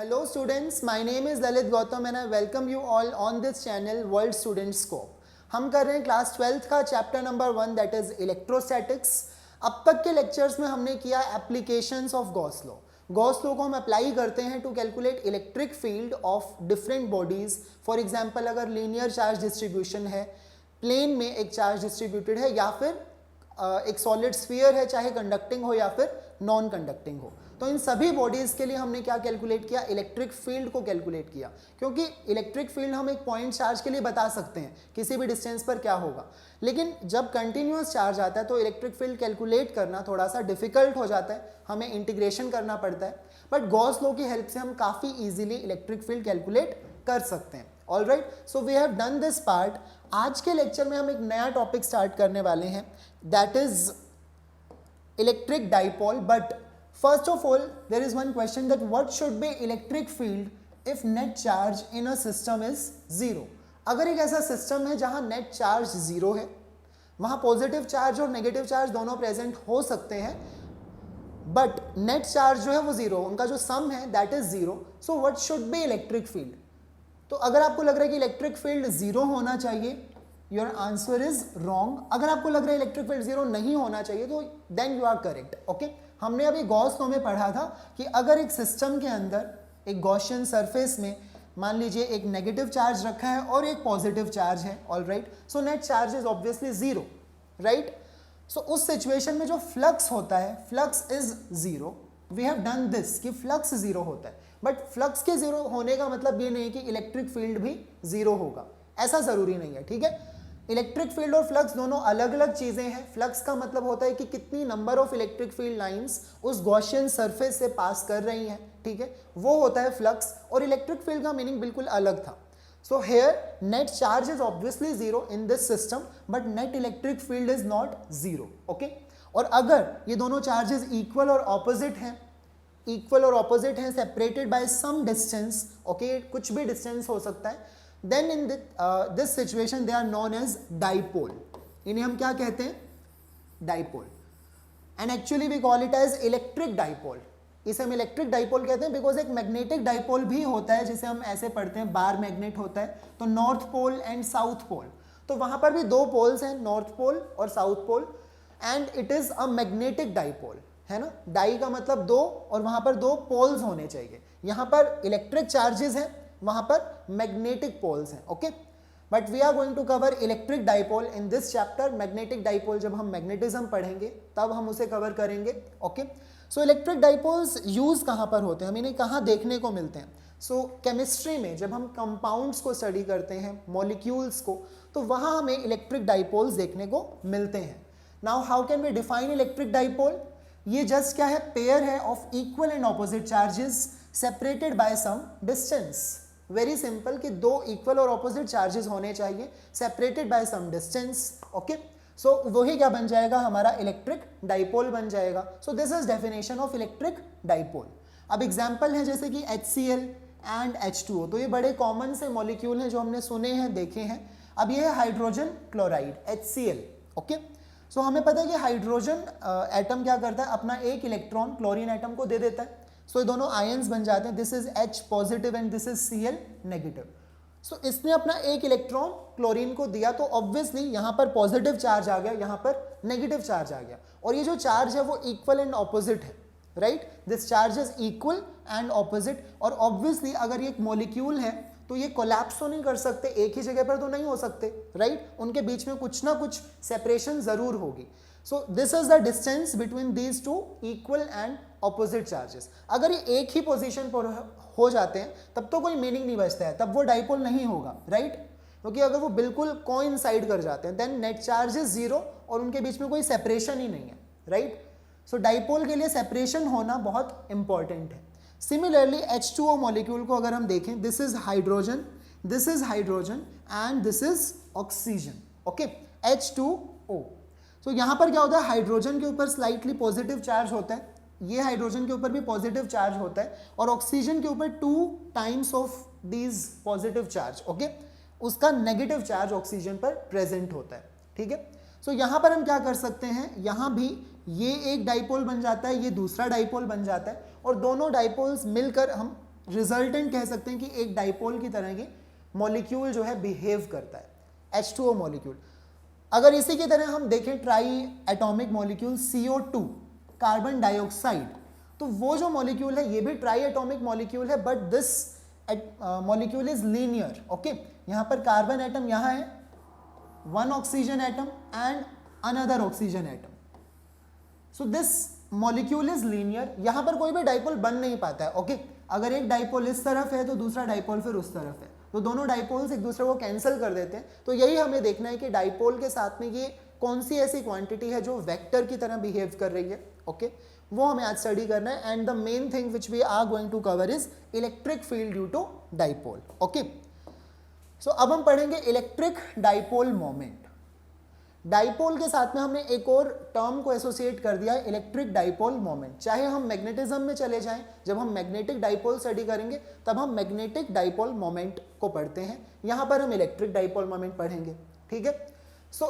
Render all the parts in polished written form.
Hello students, my name is Lalit Gautam and I welcome you all on this channel World Student Scope. हम कर रहे हैं class 12th का chapter number 1 that is electrostatics. अब तक के lectures में हमने किया applications of Gauss law. Gauss law को हम अप्लाई करते हैं to calculate electric field of different bodies. For example अगर लीनियर चार्ज डिस्ट्रीब्यूशन है, प्लेन में एक चार्ज डिस्ट्रीब्यूटेड है, या फिर एक सॉलिड स्फीयर है, चाहे कंडक्टिंग हो या फिर नॉन कंडक्टिंग हो, तो इन सभी बॉडीज के लिए हमने क्या कैलकुलेट किया? इलेक्ट्रिक फील्ड को कैलकुलेट किया. क्योंकि इलेक्ट्रिक फील्ड हम एक पॉइंट चार्ज के लिए बता सकते हैं किसी भी डिस्टेंस पर क्या होगा, लेकिन जब कंटिन्यूअस चार्ज आता है तो इलेक्ट्रिक फील्ड कैलकुलेट करना थोड़ा सा डिफिकल्ट हो जाता है, हमें इंटीग्रेशन करना पड़ता है. बट गॉस लॉ की हेल्प से हम काफ़ी ईजिली इलेक्ट्रिक फील्ड कैलकुलेट कर सकते हैं. Alright, so we have done this part. आज के लेक्चर में हम एक नया टॉपिक स्टार्ट करने वाले हैं that is electric dipole. But first of all there is one question that what should be electric field if net charge in a system is zero. अगर एक ऐसा सिस्टम है जहां नेट चार्ज जीरो है, वहां पॉजिटिव चार्ज और negative charge दोनों present हो सकते हैं, बट नेट चार्ज जो है वो जीरो, उनका जो सम है that is zero. So what should be electric field? तो अगर आपको लग रहा है कि इलेक्ट्रिक फील्ड जीरो होना चाहिए, योर आंसर इज रॉन्ग. अगर आपको लग रहा है इलेक्ट्रिक फील्ड जीरो नहीं होना चाहिए तो then you are correct. Okay, हमने अभी गॉस लॉ में पढ़ा था कि अगर एक सिस्टम के अंदर एक गॉसियन सरफेस में मान लीजिए एक नेगेटिव चार्ज रखा है और एक पॉजिटिव चार्ज है, alright, so net charge is obviously zero, right. So उस सिचुएशन में जो फ्लक्स होता है, flux is zero. We have done this कि फ्लक्स जीरो होता है, बट फ्लक्स के जीरो होने का मतलब ये नहीं कि इलेक्ट्रिक फील्ड भी जीरो होगा, ऐसा जरूरी नहीं है. ठीक है, इलेक्ट्रिक फील्ड और फ्लक्स दोनों अलग अलग चीजें हैं. फ्लक्स का मतलब होता है कि कितनी number of electric field lines उस गॉसियन सरफेस से पास कर रही हैं, ठीक है, वो होता है फ्लक्स. और इलेक्ट्रिक फील्ड का मीनिंग बिल्कुल अलग था. So here net charge is obviously zero in this system, but net electric field is not zero. Okay, और अगर ये दोनों चार्जेस इक्वल और ऑपोजिट हैं, separated by some distance, okay, कुछ भी डिस्टेंस हो सकता है, then in this situation they are known as dipole. इन्हें हम क्या कहते हैं? dipole. And actually we call it as electric dipole. इसे हम इलेक्ट्रिक डाइपोल कहते हैं बिकॉज एक मैग्नेटिक डाइपोल भी होता है जिसे हम ऐसे पढ़ते हैं, बार मैग्नेट होता है. तो north pole and south pole, तो वहां पर भी दो पोल्स हैं, नॉर्थ पोल और south pole, and it is a magnetic dipole, है ना. डाई का मतलब दो, और वहां पर दो पोल्स होने चाहिए. यहां पर इलेक्ट्रिक चार्जेस हैं, वहां पर मैग्नेटिक पोल्स हैं. Okay, but we are going to cover electric dipole in this chapter. Magnetic dipole जब हम मैग्नेटिज्म पढ़ेंगे तब हम उसे कवर करेंगे. Okay, so electric dipoles use कहां पर होते हैं, हमें इन्हें कहां देखने को मिलते हैं? सो केमिस्ट्री में जब हम कंपाउंड्स को स्टडी करते हैं, मॉलिक्यूल्स को, तो वहां हमें इलेक्ट्रिक डाइपोल्स देखने को मिलते हैं. Now how can we define electric dipole? ये जस्ट क्या है? पेयर है of equal and opposite charges separated by some distance. Very simple कि दो इक्वल और ऑपोजिट चार्जेस होने चाहिए, separated by some distance. Okay, so वही क्या बन जाएगा? हमारा इलेक्ट्रिक डाइपोल बन जाएगा. So this is definition of electric dipole. अब एग्जांपल है जैसे कि HCl एंड H2O, तो ये बड़े कॉमन से मॉलिक्यूल हैं जो हमने सुने हैं, देखे हैं. अब ये है हाइड्रोजन क्लोराइड, HCl. ओके, सो हमें पता है कि हाइड्रोजन एटम क्या करता है? अपना एक इलेक्ट्रॉन क्लोरीन एटम को दे देता है. सो ये दोनों आयंस बन जाते हैं. This is H positive and this is Cl negative. So इसने अपना एक इलेक्ट्रॉन क्लोरीन को दिया, तो ऑब्वियसली यहाँ पर पॉजिटिव चार्ज आ गया, यहाँ पर नेगेटिव चार्ज आ गया, और ये जो चार्ज है वो इक्वल एंड ऑपोजिट है, right. This charge is equal and opposite. और ऑब्वियसली अगर ये एक मॉलिक्यूल है तो ये कोलैप्स तो नहीं कर सकते, एक ही जगह पर तो नहीं हो सकते, राइट. उनके बीच में कुछ ना कुछ सेपरेशन जरूर होगी. सो this is the distance between these two equal and opposite charges. अगर ये एक ही पोजीशन पर हो जाते हैं तब तो कोई मीनिंग नहीं बचता है, तब वो डाइपोल नहीं होगा, राइट. क्योंकि अगर वो बिल्कुल कोइंसाइड कर जाते हैं then net charge is zero और उनके बीच में कोई सेपरेशन ही नहीं है, राइट. सो डाइपोल के लिए सेपरेशन होना बहुत इंपॉर्टेंट है. सिमिलरली H2O मॉलिक्यूल को अगर हम देखें, this is hydrogen and this is oxygen. Okay, H2O. सो यहाँ पर क्या होता है? हाइड्रोजन के ऊपर स्लाइटली पॉजिटिव चार्ज होता है, ये हाइड्रोजन के ऊपर भी पॉजिटिव चार्ज होता है, और ऑक्सीजन के ऊपर 2 times of these positive charge, okay, उसका नेगेटिव चार्ज ऑक्सीजन पर प्रेजेंट होता है. ठीक है, सो यहाँ पर हम क्या कर सकते हैं? यहाँ भी ये एक डाइपोल बन जाता है, ये दूसरा डाइपोल बन जाता है, और दोनों डाइपोल्स मिलकर हम रिजल्टेंट कह सकते हैं कि एक डाइपोल की तरह ये मॉलिक्यूल जो है बिहेव करता है, H2O मॉलिक्यूल। अगर इसी की तरह हम देखें try atomic molecule CO2 carbon dioxide, तो वो जो मॉलिक्यूल है ये भी ट्राई एटॉमिक मॉलिक्यूल है, but this molecule is linear. Okay, यहाँ पर कार्बन एटम यहाँ है, one oxygen atom and another oxygen atom, so this molecule is linear. यहाँ पर कोई भी डाइपोल बन नहीं पाता है। ओके, अगर एक डाइपोल इस तरफ है तो दूसरा डाइपोल फिर उस तरफ है, तो दोनों डाइपोल्स एक दूसरे को कैंसिल कर देते हैं। तो यही हमें देखना है कि डाइपोल के साथ में ये कौन सी ऐसी क्वांटिटी है जो वेक्टर की तरह बिहेव कर रही है। ओके, वो हमें आज स्टडी करना है। And the main thing which we are going to cover is electric field due to dipole. Okay, so अब हम पढ़ेंगे इलेक्ट्रिक डाइपोल मोमेंट। डाइपोल के साथ में हमने एक और टर्म को एसोसिएट कर दिया है, इलेक्ट्रिक डाइपोल मोमेंट। चाहे हम मैग्नेटिज्म में चले जाएं, जब हम मैग्नेटिक डाइपोल स्टडी करेंगे तब हम मैग्नेटिक डाइपोल मोमेंट को पढ़ते हैं, यहां पर हम इलेक्ट्रिक डाइपोल मोमेंट पढ़ेंगे। ठीक है, so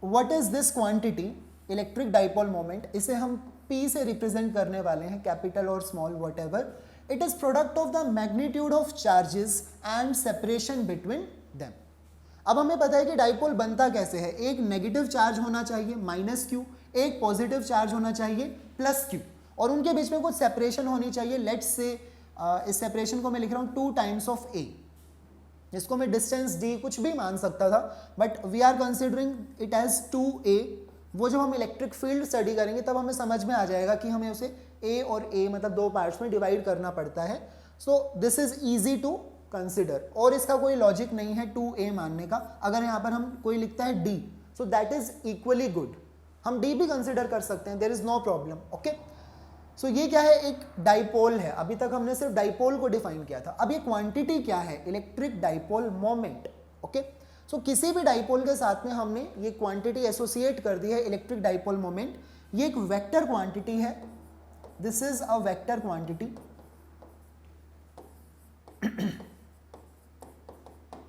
what is this quantity electric dipole moment? इसे हम P से रिप्रेजेंट करने वाले हैं, कैपिटल और small what ever. It is product of the magnitude of charges and separation between them. अब हमें पता है कि डाइपोल बनता कैसे है, एक नेगेटिव चार्ज होना चाहिए -Q, एक पॉजिटिव चार्ज होना चाहिए +Q, और उनके बीच में कुछ सेपरेशन होनी चाहिए। लेट्स से इस सेपरेशन को मैं लिख रहा हूँ 2 टाइम्स ऑफ A, जिसको मैं डिस्टेंस D कुछ भी मान सकता था, but we are considering it as 2A। वो जब हम इलेक्ट्रिक फील्ड स्टडी करेंगे तब हमें समझ में आ जाएगा कि हमें उसे A और A मतलब 2 पार्ट्स में डिवाइड करना पड़ता है। So this is easy to consider, और इसका कोई लॉजिक नहीं है 2A मानने का। अगर यहाँ पर हम कोई लिखता है D, so that is equally good, हम D भी कंसिडर कर सकते हैं, there is no problem. Okay, so ये क्या है, एक डाइपोल है। अभी तक हमने सिर्फ डाइपोल को डिफाइन किया था, अब ये क्वांटिटी क्या है, इलेक्ट्रिक डाइपोल मोमेंट। ओके, सो किसी भी डाइपोल के साथ में हमने ये क्वांटिटी एसोसिएट कर दी है, इलेक्ट्रिक डाइपोल मोमेंट। ये एक वेक्टर क्वांटिटी है, this is a vector quantity,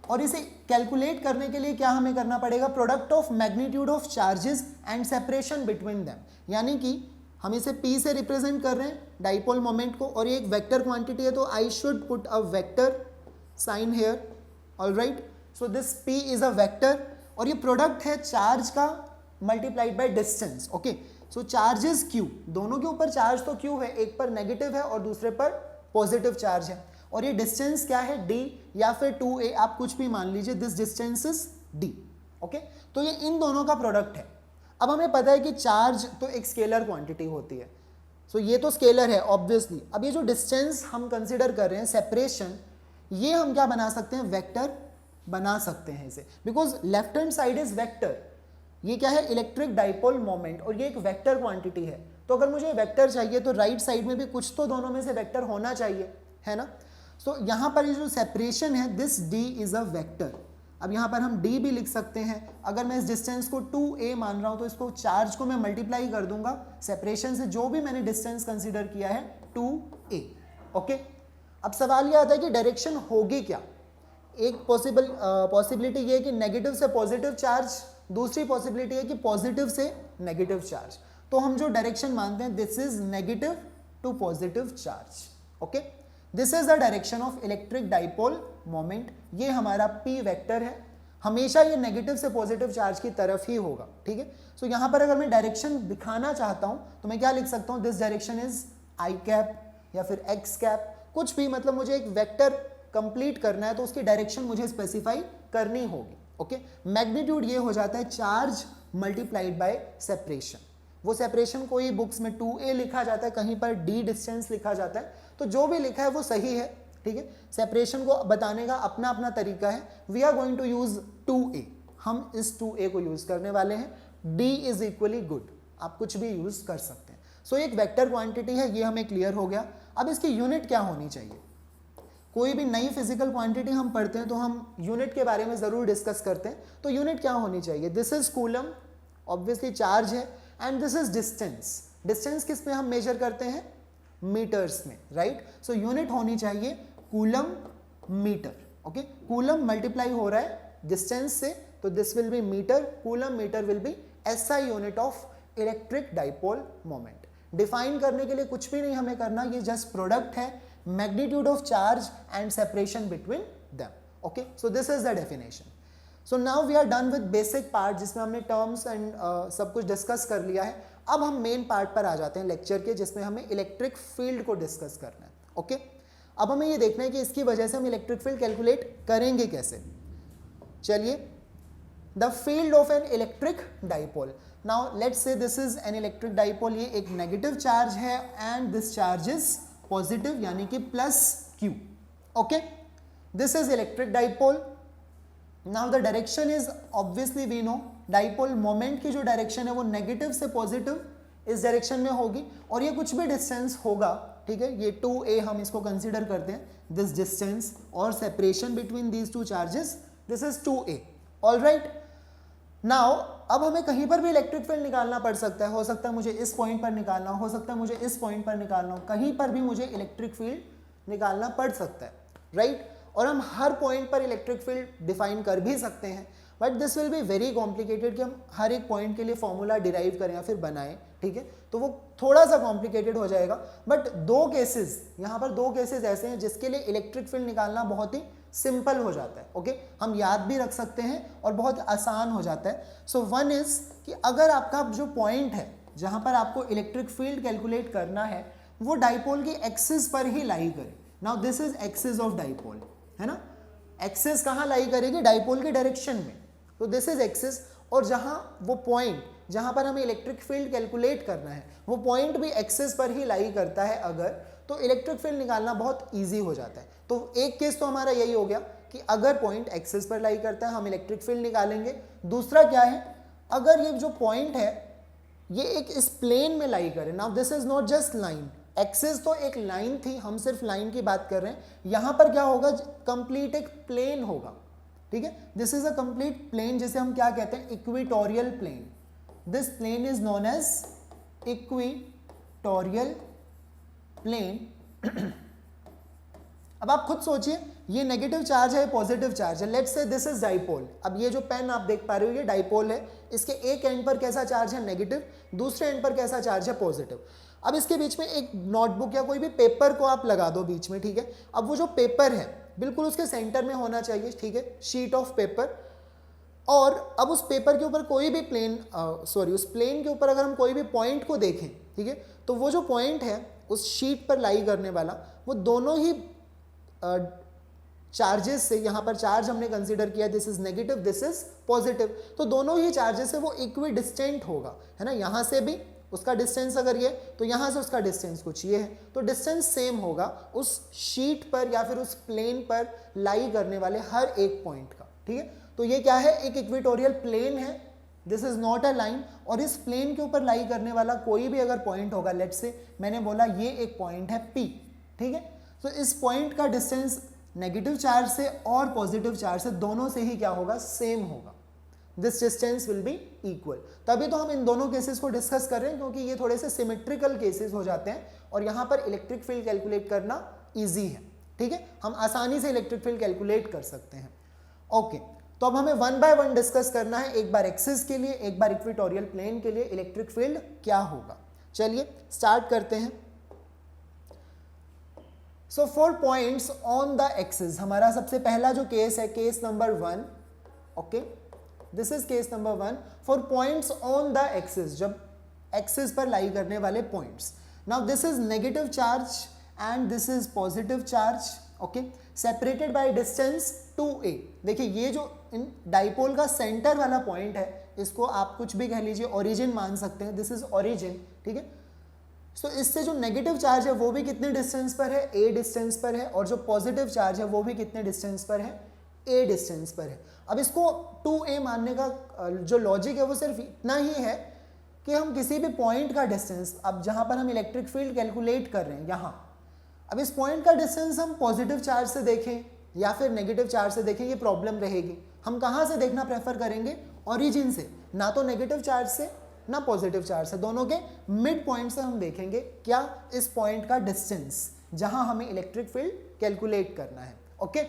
और इसे कैलकुलेट करने के लिए क्या हमें करना पड़ेगा, product of magnitude of charges and separation between them. यानी कि हम इसे P से रिप्रेजेंट कर रहे हैं डाइपोल मोमेंट को, और ये एक वेक्टर क्वांटिटी है, तो I should put a vector sign here. Alright, so this P is a vector, और ये प्रोडक्ट है चार्ज का multiplied by distance. Okay, so charges Q, दोनों के ऊपर चार्ज तो Q है, एक पर नेगेटिव है और दूसरे पर पॉजिटिव चार्ज है, और ये डिस्टेंस क्या है D या फिर 2A, आप कुछ भी मान लीजिए, this distance is D। Okay, तो ये इन दोनों का प्रोडक्ट है। अब हमें पता है कि चार्ज तो एक स्केलर क्वांटिटी होती है, सो ये तो स्केलर है ऑब्वियसली। अब ये जो डिस्टेंस हम कंसिडर कर रहे हैं, सेपरेशन, ये हम क्या बना सकते हैं, वेक्टर बना सकते हैं इसे, because left hand side is vector. ये क्या है, इलेक्ट्रिक डाइपोल मोमेंट, और ये एक वेक्टर क्वांटिटी है। तो अगर मुझे वेक्टर चाहिए तो राइट साइड में भी कुछ तो दोनों में से वेक्टर होना चाहिए, है ना। सो यहाँ पर ये जो सेपरेशन है, this D is a vector. अब यहाँ पर हम D भी लिख सकते हैं। अगर मैं इस डिस्टेंस को 2A मान रहा हूँ तो इसको चार्ज को मैं मल्टीप्लाई कर दूंगा सेपरेशन से, जो भी मैंने डिस्टेंस कंसीडर किया है 2A। ओके, अब सवाल ये आता है कि डायरेक्शन होगी क्या। एक पॉसिबिलिटी ये है कि नेगेटिव से पॉजिटिव चार्ज, दूसरी पॉसिबिलिटी है कि पॉजिटिव से नेगेटिव चार्ज। तो हम जो डायरेक्शन मानते हैं, this is negative to positive charge. Okay, this is the direction of electric dipole moment. ये हमारा P वेक्टर है, हमेशा ये नेगेटिव से पॉजिटिव चार्ज की तरफ ही होगा। ठीक है, सो यहाँ पर अगर मैं डायरेक्शन दिखाना चाहता हूँ तो मैं क्या लिख सकता हूँ, this direction is I cap या फिर X कैप, कुछ भी, मतलब मुझे एक वेक्टर कंप्लीट करना है तो उसकी डायरेक्शन मुझे स्पेसिफाई करनी होगी। ओके, मैग्नीट्यूड ये हो जाता है चार्ज मल्टीप्लाइड बाय सेपरेशन। वो सेपरेशन कोई बुक्स में 2A लिखा जाता है, कहीं पर D डिस्टेंस लिखा जाता है, तो जो भी लिखा है वो सही है। ठीक है, सेपरेशन को बताने का अपना अपना तरीका है। We are going to use 2A, हम इस 2A को यूज करने वाले हैं। D इज इक्वली गुड, आप कुछ भी यूज कर सकते हैं। सो एक वेक्टर क्वांटिटी है, ये हमें क्लियर हो गया। अब इसकी यूनिट क्या होनी चाहिए। कोई भी नई फिजिकल क्वांटिटी हम पढ़ते हैं तो हम यूनिट के बारे में जरूर डिस्कस करते हैं। तो यूनिट क्या होनी चाहिए, this is coulomb, obviously charge है, and this is distance. Distance किस में हम मेजर करते हैं, मीटर्स में, राइट। सो यूनिट होनी चाहिए coulomb meter. Okay, coulomb multiply हो रहा है डिस्टेंस से, तो this will be meter, coulomb meter will be SI unit of electric dipole moment. Define करने के लिए कुछ भी नहीं हमें करना, ये जस्ट प्रोडक्ट है magnitude of charge and separation between them. Okay, so this is the definition. So now we are done with basic part जिसमें हमने terms and सब कुछ डिस्कस कर लिया है. अब हम मेन पार्ट पर आ जाते हैं लेक्चर के, जिसमें हमें इलेक्ट्रिक फील्ड को डिस्कस करना है. ओके, अब हमें ये देखना है कि इसकी वजह से हम इलेक्ट्रिक फील्ड कैलकुलेट करेंगे कैसे. चलिए, the field of an electric dipole. Now let's say this is an electric dipole. ये एक नेगेटिव चार्ज है and this charge is positive, यानी कि plus q. Okay, this is electric dipole. Now the direction is obviously we know, dipole moment की जो direction है वो negative से पॉजिटिव इस डायरेक्शन में होगी, और ये कुछ भी डिस्टेंस होगा. ठीक है, ये 2a हम इसको कंसीडर करते हैं, दिस डिस्टेंस और separation between these two charges, this is 2a. Alright, now अब हमें कहीं पर भी इलेक्ट्रिक फील्ड निकालना पड़ सकता है. हो सकता है मुझे इस पॉइंट पर निकालना हो सकता है मुझे इस पॉइंट पर निकालना हो, कहीं पर भी मुझे इलेक्ट्रिक फील्ड निकालना पड़ सकता है. राइट, और हम हर पॉइंट पर इलेक्ट्रिक फील्ड डिफाइन कर भी सकते हैं, but this will be very complicated कि हम हर एक पॉइंट के लिए फॉर्मूला डिराइव करें या फिर बनाएं. ठीक है, तो वो थोड़ा सा कॉम्प्लिकेटेड हो जाएगा. बट दो केसेस, यहाँ पर दो केसेस ऐसे हैं जिसके लिए इलेक्ट्रिक फील्ड निकालना बहुत ही सिंपल हो जाता है. ओके, हम याद भी रख सकते हैं और बहुत आसान हो जाता है. सो वन इज कि अगर आपका जो पॉइंट है जहाँ पर आपको इलेक्ट्रिक फील्ड कैलकुलेट करना है वो डाइपोल की एक्सिस पर ही लाई करे. Now this is axis of dipole, है ना. एक्सिस कहाँ लाई करेगी? डाइपोल के डायरेक्शन में. तो दिस इज एक्सिस, और जहाँ वो पॉइंट जहाँ पर हमें इलेक्ट्रिक फील्ड कैलकुलेट करना है वो पॉइंट भी एक्सिस पर ही लाई करता है अगर, तो इलेक्ट्रिक फील्ड निकालना बहुत ईजी हो जाता है. तो एक केस तो हमारा यही हो गया कि अगर पॉइंट एक्सिस पर लाई करता है हम इलेक्ट्रिक फील्ड निकालेंगे. दूसरा क्या है, अगर ये जो पॉइंट है ये एक इस प्लेन में लाई करे. Now this is not just line, axis तो एक लाइन थी, हम सिर्फ लाइन की बात कर रहे हैं. यहां पर क्या होगा, कंप्लीट एक प्लेन होगा. ठीक है, this is a complete plane, जिसे हम क्या कहते हैं, equatorial plane. This plane is known as equatorial plane. अब आप खुद सोचिए, ये नेगेटिव चार्ज है, पॉजिटिव चार्ज है. Let's say this is dipole. अब ये जो पेन आप देख पा रहे हो ये डाइपोल है. इसके एक एंड पर कैसा चार्ज है, नेगेटिव. दूसरे एंड पर कैसा चार्ज है, पॉजिटिव. अब इसके बीच में एक नोटबुक या कोई भी पेपर को आप लगा दो बीच में. ठीक है, अब वो जो पेपर है बिल्कुल उसके सेंटर में होना चाहिए. ठीक है, शीट ऑफ पेपर. और अब उस पेपर के ऊपर कोई भी प्लेन, उस प्लेन के ऊपर अगर हम कोई भी पॉइंट को देखें, ठीक है, तो वो जो पॉइंट है उस शीट पर लाई करने वाला, वो दोनों ही चार्जेस से, यहाँ पर चार्ज हमने कंसीडर किया, this is negative, this is positive, तो दोनों ही चार्जेस से वो इक्वी डिस्टेंट होगा, है ना. यहाँ से भी उसका डिस्टेंस अगर ये, तो यहाँ से उसका डिस्टेंस कुछ ये है, तो डिस्टेंस सेम होगा उस शीट पर या फिर उस प्लेन पर लाई करने वाले हर एक पॉइंट का. ठीक है, तो ये क्या है, एक इक्वेटोरियल प्लेन है, this is not a line, और इस प्लेन के ऊपर लाई करने वाला कोई भी अगर पॉइंट होगा, लेट्स से मैंने बोला ये एक पॉइंट है P. ठीक है, तो इस पॉइंट का डिस्टेंस नेगेटिव चार्ज से और पॉजिटिव चार्ज से दोनों से ही क्या होगा, सेम होगा. This distance will be equal. तभी तो हम इन दोनों केसेस को डिस्कस कर रहे हैं, क्योंकि ये थोड़े से सिमेट्रिकल केसेस हो जाते हैं और यहाँ पर इलेक्ट्रिक फील्ड कैलकुलेट करना ईजी है. ठीक है, हम आसानी से इलेक्ट्रिक फील्ड कैलकुलेट कर सकते हैं. ओके, तो अब हमें वन बाय वन डिस्कस करना है, एक बार एक्सिस के लिए, एक बार इक्वेटोरियल प्लेन के लिए इलेक्ट्रिक फील्ड क्या होगा. चलिए स्टार्ट करते हैं. So for points on the axis, हमारा सबसे पहला जो केस है, case number 1. Okay, this is case number 1 for points on the axis, जब एक्सिस पर लाई करने वाले points. Now this is negative charge and this is positive charge. Okay, separated by distance 2a. देखिए ये जो इन डाइपोल का centre वाला point है, इसको आप कुछ भी कह लीजिए, ओरिजिन मान सकते हैं, दिस इज ओरिजिन. ठीक है, तो इससे जो नेगेटिव चार्ज है वो भी कितने डिस्टेंस पर है, a डिस्टेंस पर है, और जो पॉजिटिव चार्ज है वो भी कितने डिस्टेंस पर है, a डिस्टेंस पर है. अब इसको 2a मानने का जो लॉजिक है वो सिर्फ इतना ही है कि हम किसी भी पॉइंट का डिस्टेंस, अब जहाँ पर हम इलेक्ट्रिक फील्ड कैलकुलेट कर रहे हैं यहाँ, अब इस पॉइंट का डिस्टेंस हम पॉजिटिव चार्ज से देखें या फिर नेगेटिव चार्ज से देखें, ये प्रॉब्लम रहेगी. हम कहाँ से देखना प्रेफर करेंगे, ओरिजिन से, ना तो नेगेटिव चार्ज से ना पॉजिटिव चार्ज से, दोनों के मिड पॉइंट से हम देखेंगे क्या इस पॉइंट का डिस्टेंस जहां हमें इलेक्ट्रिक फील्ड कैलकुलेट करना है. ओके,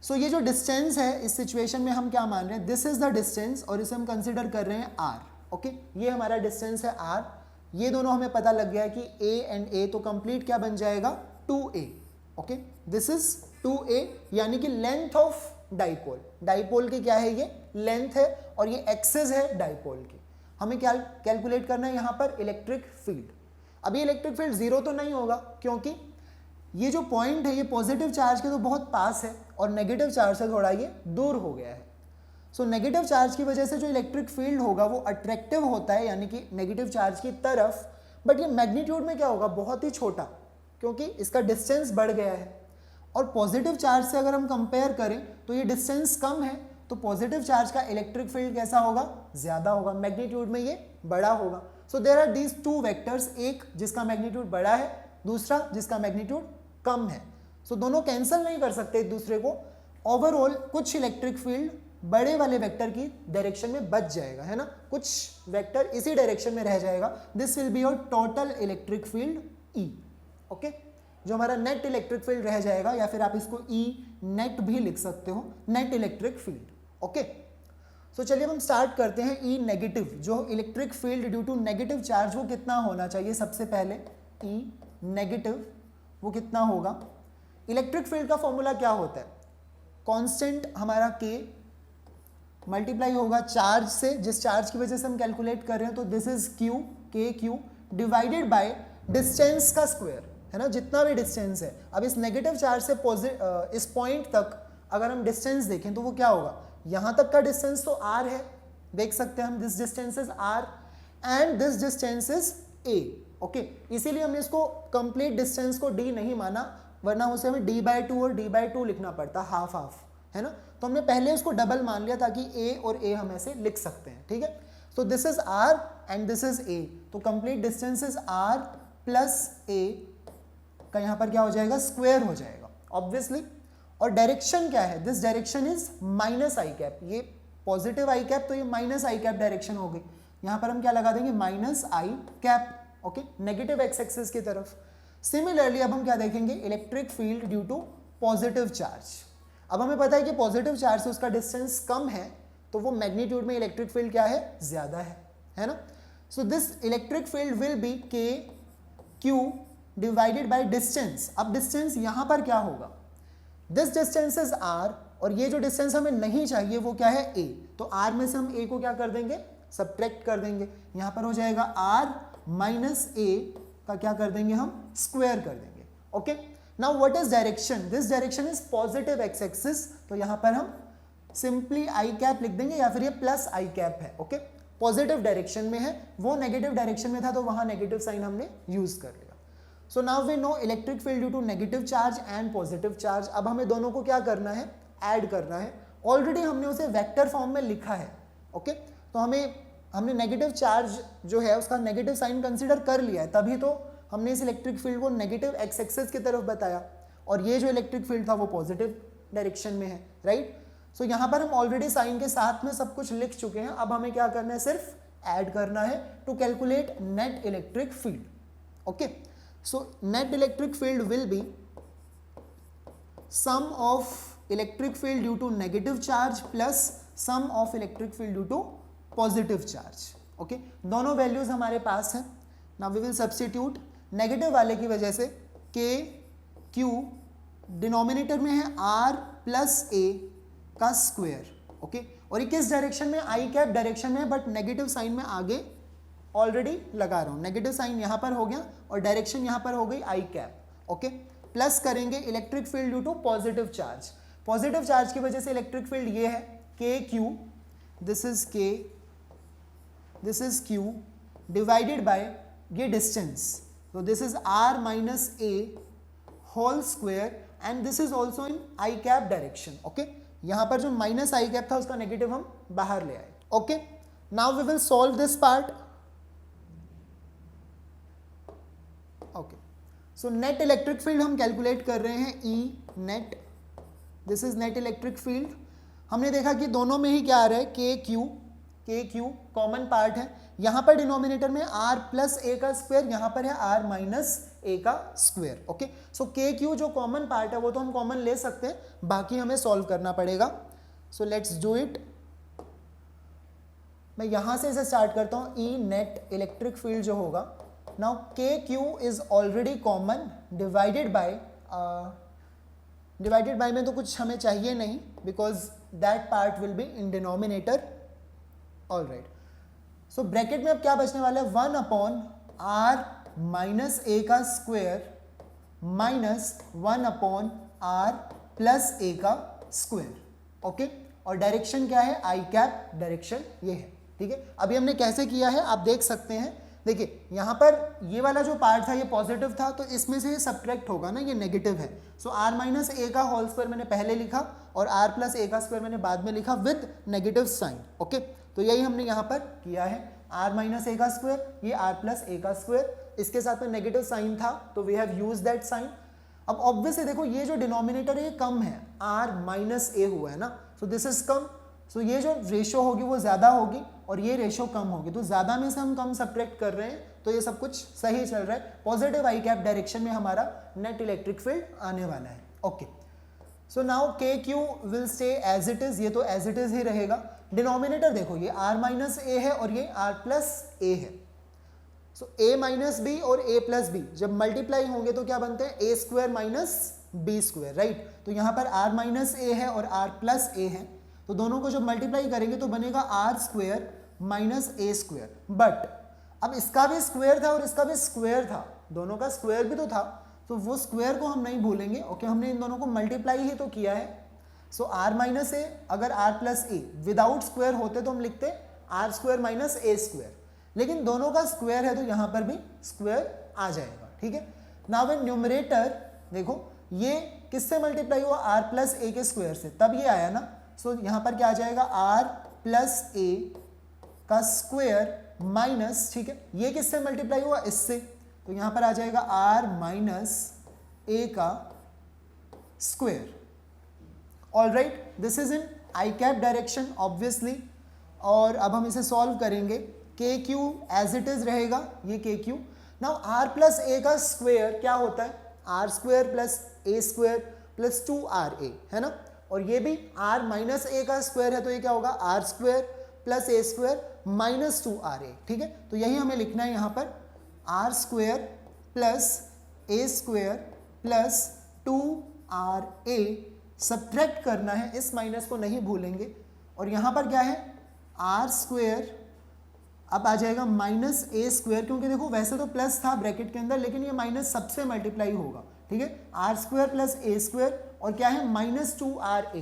सो ये जो डिस्टेंस है इस सिचुएशन में हम क्या मान रहे हैं, दिस इज द डिस्टेंस, और इसे हम कंसिडर कर रहे हैं r. ओके, ये हमारा डिस्टेंस है r. ये दोनों हमें पता लग गया है कि a एंड a, तो कंप्लीट क्या बन जाएगा, 2a, okay, this is 2a, यानी कि लेंथ ऑफ डाइपोल, डाइपोल की क्या है, ये लेंथ है और ये एक्सेस है डाइपोल की। हमें क्या कैलकुलेट करना है यहाँ पर, इलेक्ट्रिक फील्ड। अभी इलेक्ट्रिक फील्ड जीरो तो नहीं होगा, क्योंकि ये जो पॉइंट है ये पॉजिटिव चार्ज के तो बहुत पास है और नेगेटिव चार्ज से थोड़ा ये दूर हो गया है। सो नेगेटिव चार्ज की वजह से जो इलेक्ट्रिक फील्ड होगा वो अट्रैक्टिव होता है, यानी कि नेगेटिव चार्ज की तरफ, बट ये मैग्नीट्यूड में क्या होगा, बहुत ही छोटा, क्योंकि इसका डिस्टेंस बढ़ गया है। और पॉजिटिव चार्ज से अगर हम कंपेयर करें तो ये डिस्टेंस कम है, तो पॉजिटिव चार्ज का इलेक्ट्रिक फील्ड कैसा होगा, ज़्यादा होगा, मैग्नीट्यूड में ये बड़ा होगा। So there are these two vectors, एक जिसका मैग्नीट्यूड बड़ा है, दूसरा जिसका मैग्नीट्यूड कम है। सो दोनों कैंसिल नहीं कर सकते एक दूसरे को। ओवरऑल कुछ इलेक्ट्रिक फील्ड बड़े वाले वेक्टर की डायरेक्शन में बच जाएगा, है ना, कुछ वेक्टर इसी डायरेक्शन में रह जाएगा। This will be your total electric field E, okay, जो हमारा नेट इलेक्ट्रिक फील्ड रह जाएगा, या फिर आप इसको E नेट भी लिख सकते हो, net electric field, okay. So चलिए हम स्टार्ट करते हैं। E नेगेटिव, जो electric field due to negative charge, वो कितना होना चाहिए, सबसे पहले E नेगेटिव वो कितना होगा। इलेक्ट्रिक फील्ड का फॉर्मूला क्या होता है, कांस्टेंट हमारा K मल्टीप्लाई होगा चार्ज से, जिस चार्ज की वजह से हम कैलकुलेट कर रहे हैं, तो this is Q, KQ divided by distance का स्क्वायर, है ना, जितना भी डिस्टेंस है। अब इस नेगेटिव चार्ज से इस पॉइंट तक अगर हम डिस्टेंस देखें तो वो क्या होगा, यहाँ तक का डिस्टेंस तो R है, देख सकते हैं हम, this distance is R and this distance is A, okay. इसीलिए हमने इसको कंप्लीट डिस्टेंस को D नहीं माना, वरना उसे हमें D/2 और D/2 लिखना पड़ता, हाफ हाफ, है ना। तो हमने पहले उसको डबल मान लिया ताकि A और A हम ऐसे लिख सकते हैं, ठीक है। So this is R and this is A, तो complete distance is R plus A का यहाँ पर क्या हो जाएगा, स्क्वायर हो जाएगा ऑब्वियसली। और डायरेक्शन क्या है, this direction is minus I cap, ये पॉजिटिव आई कैप, तो ये माइनस आई कैप डायरेक्शन हो गई। यहाँ पर हम क्या लगा देंगे, minus I cap, okay, negative X axis की तरफ। सिमिलरली अब हम क्या देखेंगे, electric field due to positive charge. अब हमें पता है कि पॉजिटिव चार्ज से उसका डिस्टेंस कम है, तो वो मैग्नीट्यूड में इलेक्ट्रिक फील्ड क्या है, ज्यादा है ना। So this electric field will B KQ divided by distance. अब डिस्टेंस यहाँ पर क्या होगा, दिस डिस्टेंस इज R, और ये जो डिस्टेंस हमें नहीं चाहिए वो क्या है, A, तो R में से हम A को क्या कर देंगे, सब्ट्रैक्ट कर देंगे। यहाँ पर हो जाएगा R माइनस A का क्या कर देंगे हम, स्क्वायर कर देंगे, okay. Now what is direction, this direction is positive x axis, तो यहाँ पर हम सिंपली आई कैप लिख देंगे, या फिर ये प्लस आई कैप है, ओके। पॉजिटिव डायरेक्शन में है, वो नेगेटिव डायरेक्शन में था, तो वहां नेगेटिव साइन हमने यूज कर लिया। So now we know electric field due to negative charge and positive charge. अब हमें दोनों को क्या करना है, ऐड करना है। ऑलरेडी हमने उसे वेक्टर फॉर्म में लिखा है, ओके। तो हमने नेगेटिव चार्ज जो है उसका नेगेटिव साइन कंसीडर कर लिया है, तभी तो हमने इस इलेक्ट्रिक फील्ड को नेगेटिव एक्स एक्सिस की तरफ बताया, और ये जो इलेक्ट्रिक फील्ड था वो पॉजिटिव डायरेक्शन में है, राइट। सो यहाँ पर हम ऑलरेडी साइन के साथ में सब कुछ लिख चुके हैं। अब हमें क्या करना है, सिर्फ ऐड करना है to calculate net electric field, okay. So net electric field will be sum of electric field due to negative charge plus sum of electric field due to positive charge, okay. दोनों values हमारे पास है। Now we will substitute, negative वाले की वजह से KQ denominator में है R प्लस A का स्क्वायर, ओके। और ये किस डायरेक्शन में, आई कैप डायरेक्शन में, बट नेगेटिव साइन में आगे ऑलरेडी लगा रहा हूं, नेगेटिव साइन यहां पर हो गया और डायरेक्शन यहां पर हो गई आई कैप, ओके। प्लस करेंगे electric field due to positive charge. Positive charge की वजह से इलेक्ट्रिक फील्ड ये है KQ, this is K, this is Q divided by ये distance, so this is R minus A whole square and this is also in I cap direction, okay। यहाँ पर जो minus I cap था उसका negative हम बाहर ले आए, okay. Now we will solve this part, okay. So net electric field हम कैलकुलेट कर रहे हैं, E net, this is net electric field. हमने देखा कि दोनों में ही क्या आ रहा है, KQ कॉमन पार्ट है, यहाँ पर डिनोमिनेटर में R प्लस A का स्क्वायर, यहाँ पर है R माइनस A का स्क्वायर, ओके। सो KQ जो कॉमन पार्ट है वो तो हम कॉमन ले सकते हैं, बाकी हमें सॉल्व करना पड़ेगा। So let's do it. मैं यहाँ से इसे स्टार्ट करता हूँ। E नेट इलेक्ट्रिक फील्ड जो होगा now k Q is already common, divided by में तो कुछ हमें चाहिए नहीं because that part will be in denominator. All right, so bracket में अब क्या बचने वाला है, 1 अपॉन आर माइनस ए का square minus 1 upon R plus ए का स्क्वायर. ओके, और डायरेक्शन क्या है, आई कैप डायरेक्शन ये है. ठीक है, अभी हमने कैसे किया है आप देख सकते हैं. देखिए यहाँ पर ये वाला जो पार्ट था ये पॉजिटिव था, तो इसमें से सब्ट्रैक्ट होगा ना, ये नेगेटिव है. सो आर माइनस ए का होल स्क्वायर मैंने पहले लिखा और आर प्लस ए का स्क्वायर मैंने बाद में लिखा विद नेगेटिव साइन. ओके, तो यही हमने यहाँ पर किया है. आर माइनस ए का स्क्वायर, ये आर प्लस ए का स्क्वायर, इसके साथ में नेगेटिव साइन था तो we have use that sign. अब ऑब्वियसली देखो ये जो डिनोमिनेटर है ये कम है, आर माइनस ए हुआ है ना, सो दिस इज कम. सो ये जो रेशो होगी वो ज़्यादा होगी और ये रेशो कम होगी, तो ज़्यादा में से हम कम सब्ट्रैक्ट कर रहे हैं, तो ये सब कुछ सही चल रहा है. पॉजिटिव आई कैप डायरेक्शन में हमारा नेट इलेक्ट्रिक फील्ड आने वाला है. Okay, so now k q will stay as it is, ये तो एज इट इज ही रहेगा. डिनोमिनेटर देखो ये आर माइनस ए है और ये आर प्लस ए है. सो ए माइनस बी और ए प्लस बी जब मल्टीप्लाई होंगे तो क्या बनते हैं, A square minus B square, right. तो यहाँ पर आर माइनस ए है और आर प्लस ए है, तो दोनों को जब मल्टीप्लाई करेंगे तो बनेगा r square minus A square. But अब इसका भी स्क्वायर था और इसका भी स्क्वायर था, दोनों का स्क्वायर भी तो था, तो वो स्क्वायर को हम नहीं भूलेंगे. ओके, हमने इन दोनों को मल्टीप्लाई ही तो किया है. सो आर माइनस ए अगर r plus a without square होते तो हम लिखते आर स्क्वायर माइनस ए स्क्वायर, लेकिन दोनों का स्क्वायर है तो यहाँ पर भी स्क्वायर आ जाएगा. ठीक है, नाउ इन न्यूमरेटर देखो ये किससे मल्टीप्लाई हुआ, आर प्लस ए के स्क्वायर से, तब ये आया ना. सो यहाँ पर क्या आ जाएगा, आर प्लस ए का स्क्वायर माइनस, ठीक है, ये किससे मल्टीप्लाई हुआ, इससे, तो यहाँ पर आ जाएगा आर माइनस ए का square. All right, this is in I cap direction obviously. और अब हम इसे सॉल्व करेंगे. के क्यू एज इट इज रहेगा, ये k q. Now r plus ए का स्क्वायर क्या होता है, r square plus a square plus 2 RA है ना, और ये भी आर माइनस ए का स्क्वायर है तो ये क्या होगा, r square plus a square minus 2RA. ठीक है, तो यही हमें लिखना है यहाँ पर, r square plus a square plus 2RA. Subtract करना है, इस माइनस को नहीं भूलेंगे. और यहाँ पर क्या है, आर स्क्वायर अब आ जाएगा माइनस ए स्क्वायर, क्योंकि देखो वैसे तो प्लस था ब्रैकेट के अंदर, लेकिन ये माइनस सबसे मल्टीप्लाई होगा. ठीक है, r square plus a square और क्या है माइनस 2RA.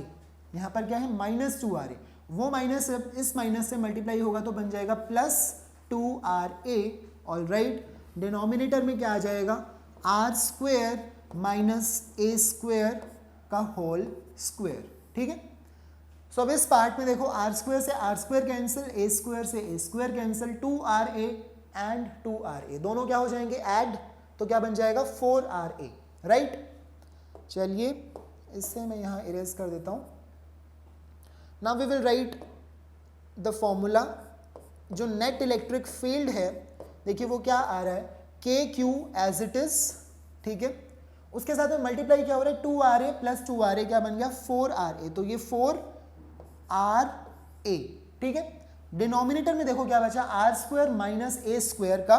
यहाँ पर क्या है माइनस 2RA, वो माइनस इस माइनस से मल्टीप्लाई होगा तो बन जाएगा plus 2RA. All right, denominator में क्या आ जाएगा, आर स्क्वायर माइनस ए स्क्वायर का होल स्क्वायर. ठीक है, सो अब इस पार्ट में देखो आर स्क्वायर से r square cancel, a square से a square cancel, 2RA and 2RA दोनों क्या हो जाएंगे ऐड, तो क्या बन जाएगा 4RA. राइट, चलिए इससे मैं यहाँ इरेज कर देता हूँ. Now we will write the formula. जो नेट इलेक्ट्रिक फील्ड है देखिए वो क्या आ रहा है, k Q as it is. ठीक है, उसके साथ में मल्टीप्लाई क्या हो रहा है, 2RA प्लस 2RA क्या बन गया 4RA, तो ये 4RA. ठीक है, डिनोमिनेटर में देखो क्या बचा, आर स्क्वायर माइनस ए स्क्वायर का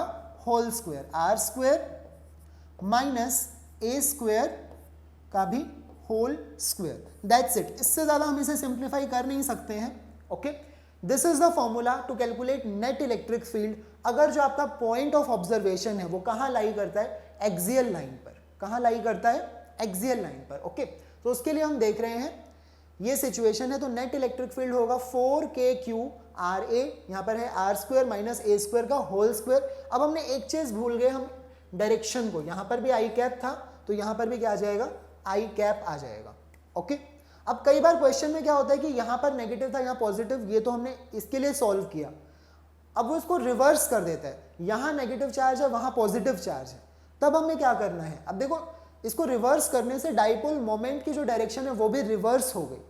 whole square, are square minus A square का भी होल स्क्वायर. दैट्स इट, इससे ज़्यादा हम इसे सिंप्लीफाई कर नहीं सकते हैं. Okay, this is the formula to calculate net electric field. अगर जो आपका पॉइंट ऑफ ऑब्जर्वेशन है वो कहाँ लाई करता है, एक्सियल लाइन पर. कहाँ लाई करता है, एक्सियल लाइन पर. ओके, तो उसके लिए हम देख रहे हैं ये सिचुएशन है, तो नेट इलेक्ट्रिक फील्ड होगा 4KQRA. यहाँ पर है आर स्क्वायर माइनस ए स्क्वायर का होल स्क्वायर. अब हमने एक चीज भूल गए, हम डायरेक्शन को, यहाँ पर भी आई कैप था तो यहाँ पर भी क्या आ जाएगा, आई कैप आ जाएगा. ओके, अब कई बार क्वेश्चन में क्या होता है कि यहाँ पर नेगेटिव था यहाँ पॉजिटिव, ये तो हमने इसके लिए सॉल्व किया. अब वो इसको रिवर्स कर देता है, यहाँ नेगेटिव चार्ज है वहाँ पॉजिटिव चार्ज है, तब हमें क्या करना है. अब देखो इसको रिवर्स करने से डाइपोल मोमेंट की जो डायरेक्शन है वो भी रिवर्स हो गई.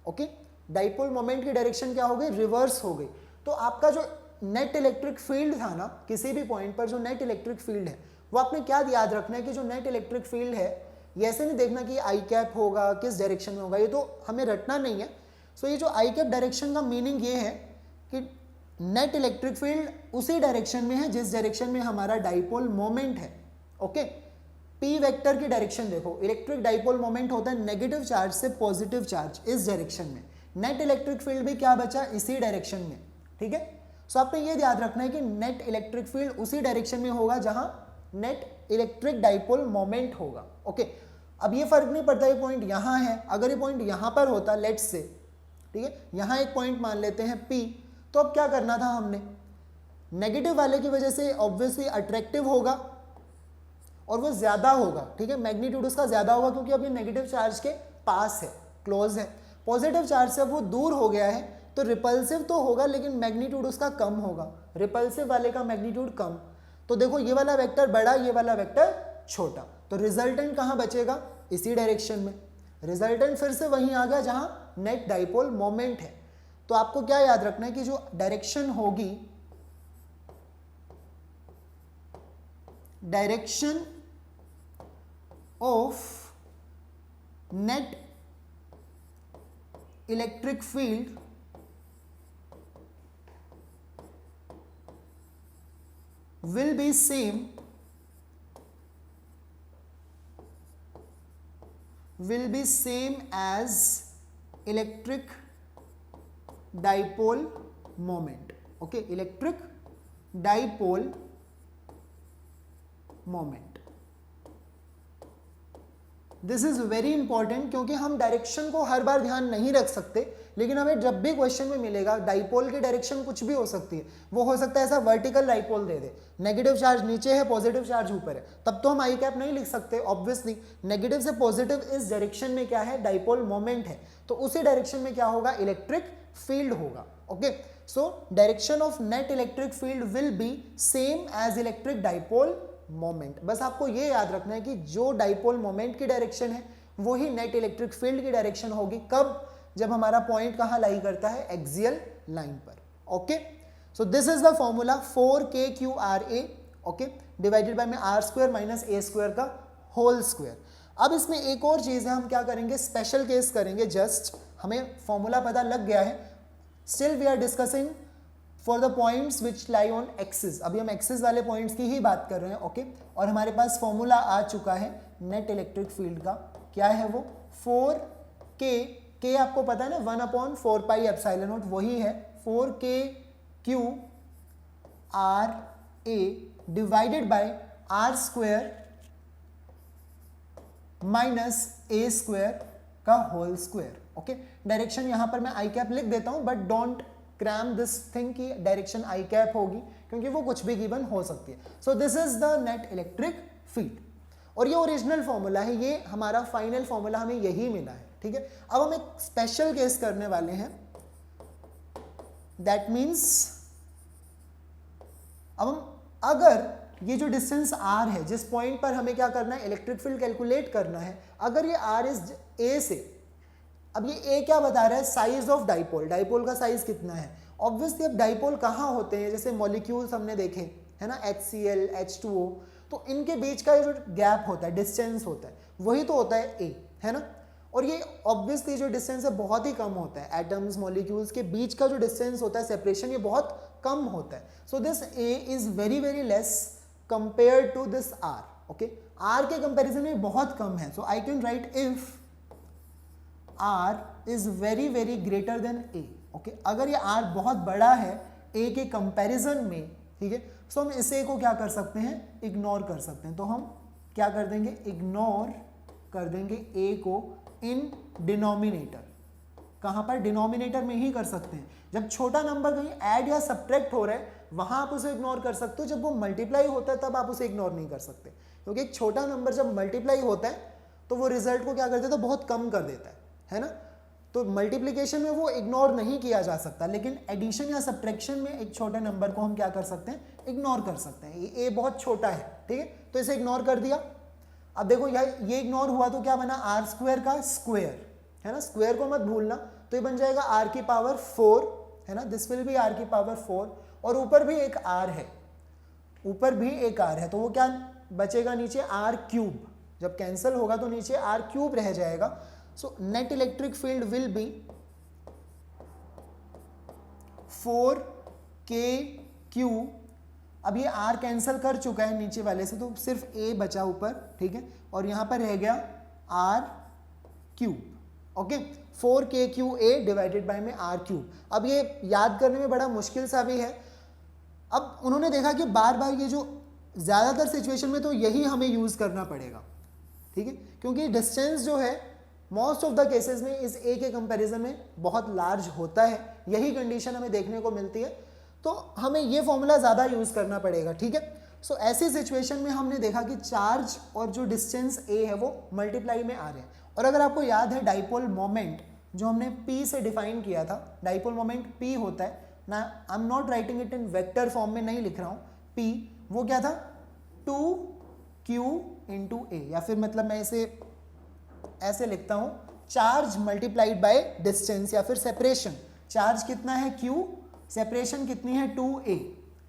ओके, डाइपोल मोमेंट की डायरेक्शन क्या हो गई, रिवर्स हो गई. तो आपका जो नेट इलेक्ट्रिक फील्ड था ना, किसी भी पॉइंट पर जो नेट इलेक्ट्रिक फील्ड है वो आपने क्या याद रखना है कि जो नेट इलेक्ट्रिक फील्ड है ये ऐसे नहीं देखना कि आई कैप होगा किस डायरेक्शन में होगा, ये तो हमें रटना नहीं है. सो ये जो आई कैप डायरेक्शन का मीनिंग ये है कि नेट इलेक्ट्रिक फील्ड उसी डायरेक्शन में है जिस डायरेक्शन में हमारा डाइपोल मोमेंट है। ओके, पी वेक्टर की डायरेक्शन देखो, इलेक्ट्रिक डाइपोल मोमेंट होता है नेगेटिव चार्ज से पॉजिटिव चार्ज, इस डायरेक्शन में। नेट इलेक्ट्रिक फील्ड भी क्या बचा, इसी डायरेक्शन में। ठीक है, सो आपको ये याद रखना है कि नेट इलेक्ट्रिक फील्ड उसी डायरेक्शन में होगा जहां नेट इलेक्ट्रिक डाइपोल मोमेंट होगा। ओके, अब ये फर्क नहीं पड़ता ये पॉइंट यहां है, अगर ये पॉइंट यहां पर होता लेट्स से, ठीक है, यहां एक पॉइंट मान लेते हैं P, तो अब क्या करना था हमने, नेगेटिव वाले की वजह से ऑब्वियसली अट्रैक्टिव होगा और वो ज्यादा होगा। ठीक है, मैग्नीट्यूड उसका ज्यादा होगा क्योंकि अब ये नेगेटिव चार्ज के पास है, क्लोज है। पॉजिटिव चार्ज से अब वो दूर हो गया है तो रिपल्सिव तो होगा लेकिन मैग्नीट्यूड उसका कम होगा, रिपल्सिव वाले का मैग्नीट्यूड कम। तो देखो ये वाला वेक्टर बड़ा, ये वाला वेक्टर छोटा, तो रिजल्टेंट कहाँ बचेगा, इसी डायरेक्शन में। रिजल्टेंट फिर से वहीं आ गया जहां नेट डाइपोल मोमेंट है। तो आपको क्या याद रखना है कि जो डायरेक्शन होगी, direction of net electric field will be same as electric dipole moment. Okay, electric dipole moment. This is very important क्योंकि हम डायरेक्शन को हर बार ध्यान नहीं रख सकते, लेकिन हमें जब भी क्वेश्चन में मिलेगा डाइपोल की डायरेक्शन कुछ भी हो सकती है। वो हो सकता है ऐसा वर्टिकल डाइपोल दे दे, नेगेटिव चार्ज नीचे है पॉजिटिव चार्ज ऊपर है, तब तो हम आई कैप नहीं लिख सकते ऑब्वियसली। नेगेटिव से पॉजिटिव इस डायरेक्शन में क्या है, डाइपोल मोमेंट है, तो उसी डायरेक्शन में क्या होगा, इलेक्ट्रिक फील्ड होगा। Okay, so direction of net electric field will be same as electric dipole moment. बस आपको ये याद रखना है कि जो डाइपोल मोमेंट की डायरेक्शन है वो ही नेट इलेक्ट्रिक फील्ड की डायरेक्शन होगी। कब, जब हमारा पॉइंट कहां लाई करता है, एक्सियल लाइन पर। Okay, so this is the formula 4KQRA, okay, divided by में आर स्क्वायर माइनस ए स्क्वायर का होल स्क्वायर। अब इसमें एक और चीज है, हम क्या करेंगे, स्पेशल केस करेंगे। जस्ट हमें फॉर्मूला पता लग गया है, still we are discussing for the points which lie on axis. अभी हम एक्सिस वाले पॉइंट्स की ही बात कर रहे हैं। ओके, और हमारे पास फॉर्मूला आ चुका है नेट इलेक्ट्रिक फील्ड का। क्या है वो, 4K आपको पता है ना, 1/4 एप्सिलॉन नॉट, वही है 4KQRA divided by r square minus A square का होल स्क्वायर। ओके, डायरेक्शन यहां पर मैं आई कैप लिख देता हूं, but don't cram this thing की डायरेक्शन आई कैप होगी क्योंकि वो कुछ भी गिवन हो सकती है। So this is the net electric field और ये ओरिजिनल फॉर्मूला है, ये हमारा फाइनल फॉर्मूला हमें यही मिला है। ठीक है, अब हम एक स्पेशल केस करने वाले हैं। दैट मीन्स अब हम, अगर ये जो डिस्टेंस r है, जिस पॉइंट पर हमें क्या करना है, इलेक्ट्रिक फील्ड कैलकुलेट करना है, अगर ये r इज a से, अब ये a क्या बता रहा है, साइज ऑफ डाइपोल, डाइपोल का साइज कितना है। ऑब्वियसली अब डाइपोल कहाँ होते हैं, जैसे मॉलिक्यूल्स हमने देखे है ना, HCl, H2O, तो इनके बीच का जो गैप होता है, डिस्टेंस होता है, वही तो होता है a, है ना। और ये ऑब्वियसली जो डिस्टेंस है बहुत ही कम होता है, एटम्स मॉलिक्यूल्स के बीच का जो डिस्टेंस होता है, सेपरेशन, ये बहुत कम होता है। So this a is very very less compare to this r। Okay, r के कंपेरिजन में बहुत कम है। So I can write if r is very very greater than a। Okay, अगर ये r बहुत बड़ा है a के कंपैरिजन में, ठीक है, सो हम इस a को क्या कर सकते हैं, इग्नोर कर सकते हैं। तो हम क्या कर देंगे, इग्नोर कर देंगे a को इन डिनोमिनेटर। कहां पर, डिनोमिनेटर में ही कर सकते हैं। जब छोटा नंबर कहीं ऐड या सब्ट्रैक्ट हो रहा है वहां आप उसे इग्नोर कर सकते हो, जब वो मल्टीप्लाई होता है तब आप उसे इग्नोर नहीं कर सकते, क्योंकि एक छोटा नंबर जब मल्टीप्लाई होता है तो वो रिजल्ट को क्या कर देता है, बहुत कम कर देता है ना। तो मल्टीप्लिकेशन में वो इग्नोर नहीं किया जा सकता, लेकिन एडिशन या सब्ट्रैक्शन में एक छोटे नंबर को हम क्या कर सकते हैं, इग्नोर कर सकते हैं। ये a बहुत छोटा है, ठीक है, तो इसे इग्नोर कर दिया। अब देखो ये इग्नोर हुआ तो क्या बना, आर स्क्वायर का स्क्वायर, है ना, स्क्वायर को मत भूलना, तो ये बन जाएगा आर की पावर 4, है ना, दिस विल बी आर की पावर 4, और ऊपर भी एक आर है, ऊपर भी एक आर है, तो वो क्या बचेगा नीचे, आर क्यूब। जब कैंसिल होगा तो नीचे आर क्यूब रह जाएगा। सो net electric field will B 4 के क्यू, अब ये आर कैंसिल कर चुका है नीचे वाले से, तो सिर्फ ए बचा ऊपर, ठीक है, और यहाँ पर रह गया r cube, okay, 4KQA divided by में आर क्यूब। अब ये याद करने में बड़ा मुश्किल सा भी है। अब उन्होंने देखा कि बार बार ये जो ज़्यादातर सिचुएशन में तो यही हमें यूज़ करना पड़ेगा, ठीक है, क्योंकि डिस्टेंस जो है मोस्ट ऑफ द केसेस में इस ए के कंपैरिजन में बहुत लार्ज होता है, यही कंडीशन हमें देखने को मिलती है, तो हमें ये फॉर्मूला ज़्यादा यूज़ करना पड़ेगा, ठीक है। सो ऐसी सिचुएशन में हमने देखा कि चार्ज और जो डिस्टेंस ए है वो मल्टीप्लाई में आ रहे हैं। और अगर आपको याद है डाइपोल मोमेंट जो हमने P से डिफाइन किया था, डाइपोल मोमेंट P होता है ना, I am not writing it in vector form में नहीं लिख रहा हूँ, P वो क्या था 2Q इंटू ए, या फिर मतलब मैं इसे ऐसे लिखता हूँ चार्ज मल्टीप्लाइड बाय डिस्टेंस या फिर सेपरेशन। चार्ज कितना है Q, सेपरेशन कितनी है 2a।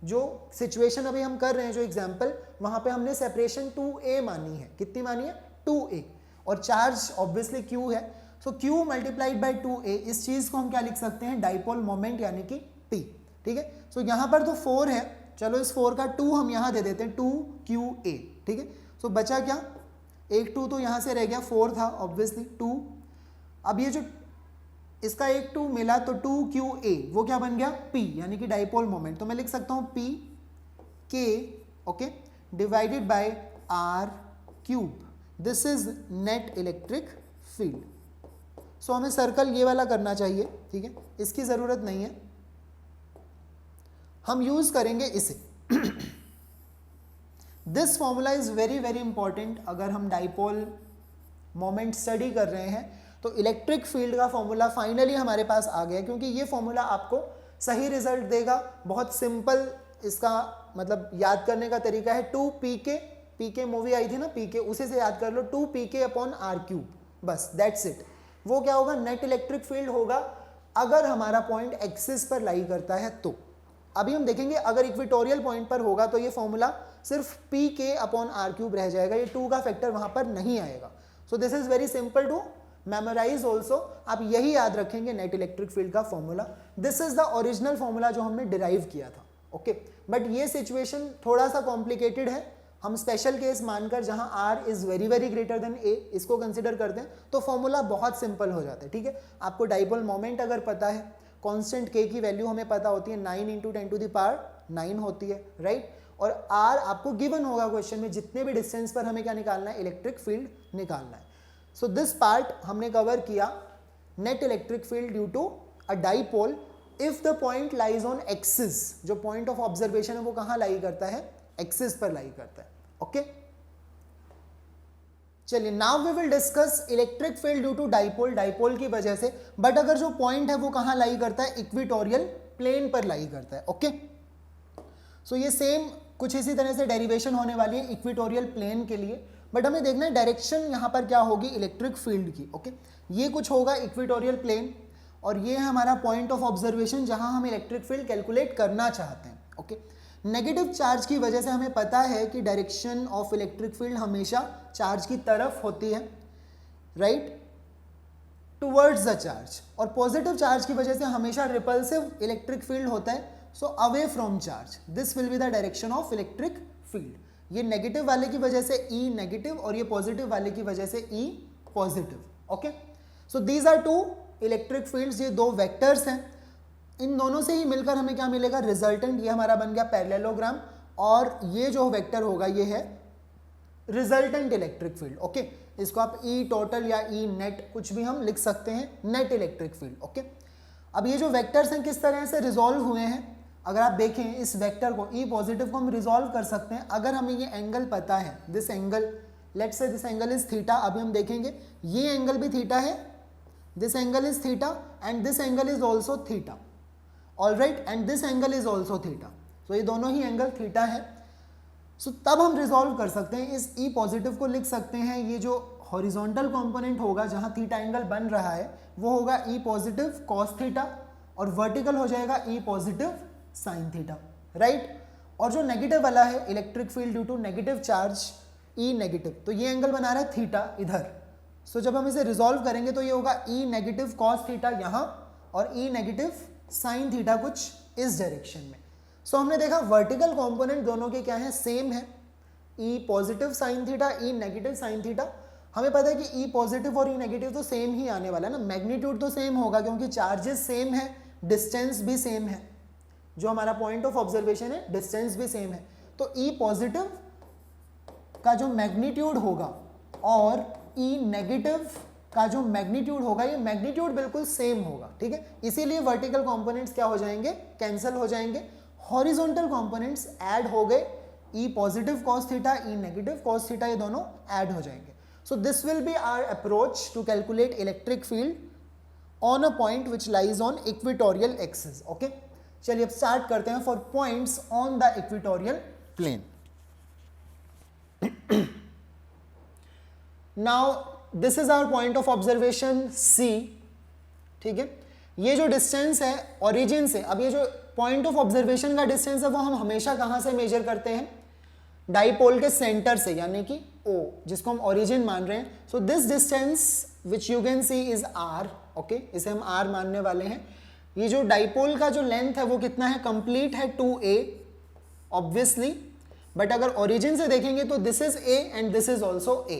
जो सिचुएशन अभी हम कर रहे हैं जो एग्जाम्पल, वहां पे हमने सेपरेशन 2a मानी है, कितनी मानी है 2a, और चार्ज ऑब्वियसली Q है, सो Q मल्टीप्लाइड बाय 2a, इस चीज को हम क्या लिख सकते हैं डाइपोल मोमेंट यानी कि P, ठीक है। सो यहाँ पर तो 4 है, चलो इस 4 का 2 हम यहाँ दे देते हैं 2QA, ठीक है। सो बचा क्या, एक 2 तो यहाँ से रह गया, 4 था ऑब्वियसली 2, अब ये जो इसका एक 2 मिला तो 2QA वो क्या बन गया P यानी कि डाइपोल मोमेंट, तो मैं लिख सकता हूँ P K, okay, divided by R cube, this is net electric field. So हमें सर्कल ये वाला करना चाहिए, ठीक है, इसकी ज़रूरत नहीं है, हम यूज़ करेंगे इसे। This formula is very very important. अगर हम डाइपोल मोमेंट स्टडी कर रहे हैं तो इलेक्ट्रिक फील्ड का फॉर्मूला फाइनली हमारे पास आ गया, क्योंकि ये फॉर्मूला आपको सही रिजल्ट देगा। बहुत सिंपल इसका मतलब याद करने का तरीका है 2pk, pk मूवी आई थी ना pk, उसे से याद कर लो 2pk अपॉन आर क्यूब, बस दैट्स इट। वो क्या होगा, नेट इलेक्ट्रिक फील्ड होगा अगर हमारा पॉइंट एक्सिस पर लाई करता है तो। अभी हम देखेंगे अगर इक्वेटोरियल पॉइंट पर होगा तो ये फॉर्मूला सिर्फ pk अपॉन आर क्यूब रह जाएगा, ये 2 का फैक्टर वहां पर नहीं आएगा। So this is very simple to memorise also, आप यही याद रखेंगे नेट इलेक्ट्रिक फील्ड का formula. This is the original formula जो हमने डिराइव किया था, ओके। बट ये सिचुएशन थोड़ा सा कॉम्प्लिकेटेड है, हम स्पेशल केस मानकर जहां r is very very greater than a इसको कंसिडर करते हैं तो फॉर्मूला बहुत सिंपल हो जाता है, ठीक है। आपको डाइपोल मोमेंट अगर पता है, कांस्टेंट k की वैल्यू हमें पता होती है 9 इंटू 10 टू द पावर 9 होती है, राइट, और r आपको गिवन होगा क्वेश्चन में, जितने भी डिस्टेंस पर हमें क्या निकालना है, इलेक्ट्रिक फील्ड निकालना है। सो दिस पार्ट हमने कवर किया, net electric field due to a dipole if the point lies on axis. जो पॉइंट ऑफ ऑब्जर्वेशन है वो कहां लाई करता है, एक्सिस पर लाई करता है, ओके। चलिए now we will discuss electric field due to dipole, dipole की वजह से, बट अगर जो पॉइंट है वो कहां लाई करता है, इक्वेटोरियल प्लेन पर लाई करता है, ओके। सो ये सेम कुछ इसी तरह से डेरिवेशन होने वाली है इक्वेटोरियल प्लेन के लिए, बट हमें देखना है डायरेक्शन यहाँ पर क्या होगी इलेक्ट्रिक फील्ड की, ओके। ये कुछ होगा इक्वेटोरियल प्लेन और ये है हमारा पॉइंट ऑफ ऑब्जर्वेशन जहाँ हम इलेक्ट्रिक फील्ड कैलकुलेट करना चाहते हैं, ओके। नेगेटिव चार्ज की वजह से हमें पता है कि डायरेक्शन ऑफ इलेक्ट्रिक फील्ड हमेशा चार्ज की तरफ होती है, राइट, टुवर्ड्स द चार्ज, और पॉजिटिव चार्ज की वजह से हमेशा रिपल्सिव इलेक्ट्रिक फील्ड होता है, so away from charge, this will be the direction of electric field. ये नेगेटिव वाले की वजह से ई नेगेटिव और ये पॉजिटिव वाले की वजह से E positive, okay. So these are two electric fields, ये दो वेक्टर्स हैं, इन दोनों से ही मिलकर हमें क्या मिलेगा, रिजल्टेंट। ये हमारा बन गया पैरेललोग्राम, और ये जो वेक्टर होगा ये है रिजल्टेंट इलेक्ट्रिक फील्ड, ओके। इसको आप ई टोटल या ई नेट कुछ भी हम लिख सकते हैं, नेट इलेक्ट्रिक फील्ड, ओके। अब ये जो वेक्टर्स हैं किस तरह से रिजॉल्व हुए हैं, अगर आप देखें इस वेक्टर को ई पॉजिटिव को हम रिजॉल्व कर सकते हैं अगर हमें ये एंगल पता है, this angle, let's say this angle is theta. अभी हम देखेंगे ये एंगल भी थीटा है, this angle is theta and this angle is also theta, alright, and this angle is also theta, so ये दोनों ही एंगल थीटा है। सो तब हम रिजॉल्व कर सकते हैं, इस ई पॉजिटिव को लिख सकते हैं, ये जो हॉरिजॉन्टल कंपोनेंट होगा जहां थीटा एंगल बन रहा है वो होगा ई पॉजिटिव कॉस थीटा, और वर्टिकल हो जाएगा E positive sine theta, right. और जो नेगेटिव वाला है electric field due to negative charge E negative, तो ये एंगल बना रहा है थीटा इधर। सो जब हम इसे रिजॉल्व करेंगे तो ये होगा ई नेगेटिव कॉस थीटा यहाँ और ई नेगेटिव साइन थीटा कुछ इस डायरेक्शन में। सो हमने देखा वर्टिकल कंपोनेंट दोनों के क्या है, सेम है, ई positive sine theta, E negative sine theta. हमें पता है कि ई पॉजिटिव और ई नेगेटिव तो सेम ही आने वाला है ना, मैग्नीट्यूड तो सेम होगा क्योंकि चार्जेस सेम है, डिस्टेंस भी सेम है, जो हमारा पॉइंट ऑफ ऑब्जर्वेशन है डिस्टेंस भी सेम है। तो ई पॉजिटिव का जो मैग्नीट्यूड होगा और ई नेगेटिव का जो मैग्नीट्यूड होगा, ये मैग्नीट्यूड बिल्कुल सेम होगा, ठीक है। इसीलिए वर्टिकल कंपोनेंट्स क्या हो जाएंगे, कैंसिल हो जाएंगे। हॉरिजॉन्टल कंपोनेंट्स ऐड हो गए, E positive cos theta, E negative cos theta, ये दोनों ऐड हो जाएंगे। So this will be our approach to calculate electric field on a point which lies on equatorial axis. Okay, चलिए अब start करते हैं for points on the equatorial plane. Now this is our point of observation C, ठीक है। ये जो distance है origin से, अब ये जो पॉइंट ऑफ ऑब्जर्वेशन का डिस्टेंस है वो हम हमेशा कहाँ से मेजर करते हैं, डाइपोल के सेंटर से, यानी कि O, जिसको हम ओरिजिन मान रहे हैं। So this distance which you can see is R, okay, इसे हम R मानने वाले हैं। ये जो डाइपोल का जो लेंथ है वो कितना है, कंप्लीट है 2a ऑब्वियसली, बट अगर ओरिजिन से देखेंगे तो this is A and this is also A,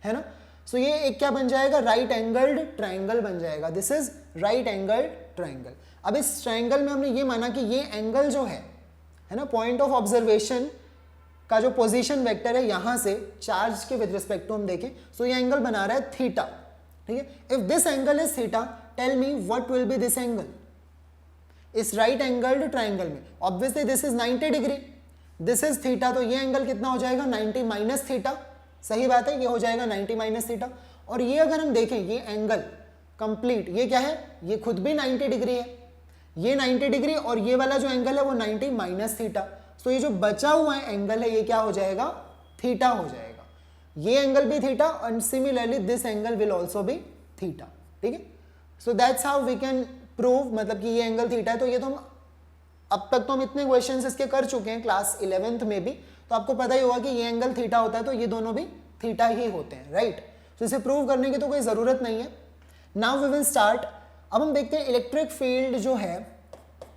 है ना। सो ये एक क्या बन जाएगा, राइट एंगल्ड ट्राइंगल बन जाएगा, this is right angled triangle. अब इस ट्राइंगल में हमने ये माना कि ये एंगल जो है ना, पॉइंट ऑफ ऑब्जर्वेशन का जो पोजीशन वेक्टर है यहां से चार्ज के विद रिस्पेक्ट टू हम देखें, सो ये एंगल बना रहा है थीटा, ठीक है। If this angle is theta, tell me what will be this angle इस राइट एंगल्ड ट्राइंगल में। Obviously this is 90 degree, this is theta, तो ये एंगल कितना हो जाएगा, 90 माइनस थीटा, सही बात है, ये हो जाएगा 90 माइनस थीटा। और ये अगर हम देखें ये एंगल कंप्लीट, ये क्या है, ये खुद भी 90 डिग्री है, ये 90 डिग्री, और ये वाला जो एंगल है वो 90 माइनस थीटा। सो ये जो बचा हुआ एंगल है ये क्या हो जाएगा, थीटा हो जाएगा। ये एंगल भी theta and similarly this angle will also be theta, ठीक है। So that's how we can prove, मतलब कि ये एंगल थीटा है। तो ये तो हम अब तक तो हम इतने क्वेश्चंस इसके कर चुके हैं क्लास 11th में भी, तो आपको पता ही होगा कि ये एंगल थीटा होता है, तो ये दोनों भी थीटा ही होते हैं, राइट। तो इसे प्रूव करने की तो कोई ज़रूरत नहीं है। Now we will start. अब हम देखते हैं इलेक्ट्रिक फील्ड जो है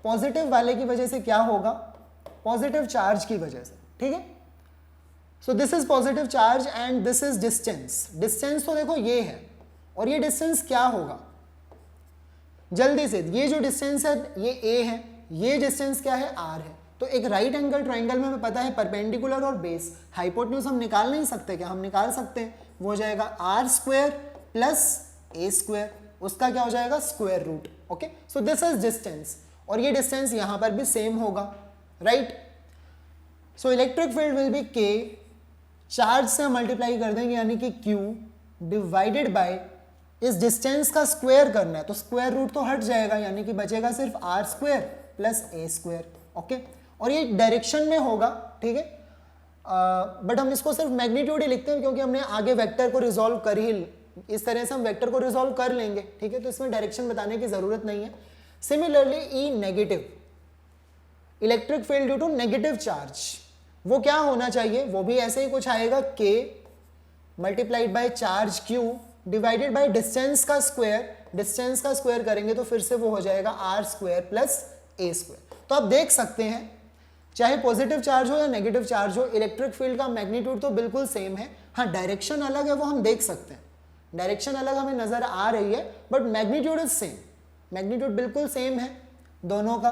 पॉजिटिव वाले की वजह से क्या होगा, पॉजिटिव चार्ज की वजह से, ठीक है। So this is positive charge and this is distance. Distance तो देखो ये है, और ये डिस्टेंस क्या होगा, जल्दी से, ये जो डिस्टेंस है ये a है, ये डिस्टेंस क्या है, r है। तो एक राइट एंगल ट्राइंगल में हमें पता है परपेंडिकुलर और बेस, हाइपोटेन्यूज हम निकाल नहीं सकते क्या, हम निकाल सकते हैं, वो हो जाएगा r square plus a square, उसका क्या हो जाएगा, square root, okay. So this is distance, और ये डिस्टेंस यहां पर भी सेम होगा, right. So electric field will be k, charge से मल्टीप्लाई कर देंगे यानी कि q डिवाइडेड बाय इस डिस्टेंस का स्क्वायर करना है, तो स्क्वायर रूट तो हट जाएगा, यानी कि बचेगा सिर्फ r square plus a square, okay. और ये डायरेक्शन में होगा, ठीक है, बट हम इसको सिर्फ मैग्नीट्यूड ही लिखते हैं क्योंकि हमने आगे वेक्टर को रिजॉल्व कर ही, इस तरह से हम वेक्टर को रिजॉल्व कर लेंगे, ठीक है। तो इसमें डायरेक्शन बताने की जरूरत नहीं है। Similarly E negative, electric field due to negative charge, वो क्या होना चाहिए, वो भी ऐसे ही कुछ आएगा, k multiplied by charge q divided by distance का स्क्वायर, डिस्टेंस का स्क्वायर करेंगे तो फिर से वो हो जाएगा r square plus a square. तो आप देख सकते हैं चाहे पॉजिटिव चार्ज हो या नेगेटिव चार्ज हो, इलेक्ट्रिक फील्ड का मैग्नीट्यूड तो बिल्कुल सेम है। हाँ, डायरेक्शन अलग है, वो हम देख सकते हैं, डायरेक्शन अलग हमें नजर आ रही है, but magnitude is same, magnitude बिल्कुल सेम है दोनों का।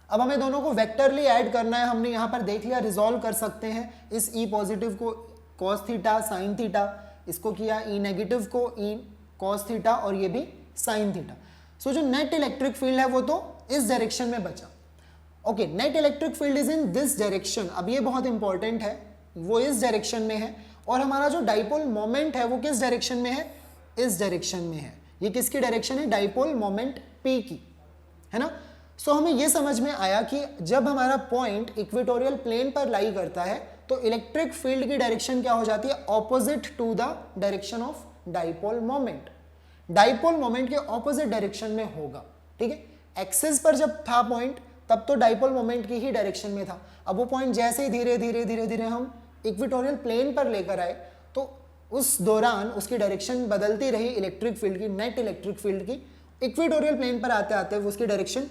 अब हमें दोनों को वेक्टरली ऐड करना है, हमने यहाँ पर देख लिया, रिजॉल्व कर सकते हैं इस ई पॉजिटिव को कॉस थीटा साइन थीटा, इसको किया ई नेगेटिव को ई कॉस थीटा, और ये भी साइन थीटा। सो जो नेट इलेक्ट्रिक फील्ड है वो तो इस डायरेक्शन में बचा, okay. Net electric field is in this direction, अब ये बहुत इंपॉर्टेंट है, वो इस डायरेक्शन में है, और हमारा जो डाइपोल मोमेंट है वो किस डायरेक्शन में है, इस डायरेक्शन में है। ये किसकी डायरेक्शन है, डाइपोल मोमेंट P की, है ना। सो हमें ये समझ में आया कि जब हमारा पॉइंट इक्वेटोरियल प्लेन पर लाई करता है तो इलेक्ट्रिक फील्ड की डायरेक्शन क्या हो जाती है, opposite to the direction of dipole moment, dipole moment के ऑपोजिट डायरेक्शन में होगा, ठीक है। एक्सिस पर जब था पॉइंट तब तो डाइपोल मोमेंट की ही डायरेक्शन में था, अब वो पॉइंट जैसे ही धीरे धीरे धीरे धीरे हम इक्वेटोरियल प्लेन पर लेकर आए तो उस दौरान उसकी डायरेक्शन बदलती रही इलेक्ट्रिक फील्ड की, नेट इलेक्ट्रिक फील्ड की। इक्वेटोरियल प्लेन पर आते आते उसकी डायरेक्शन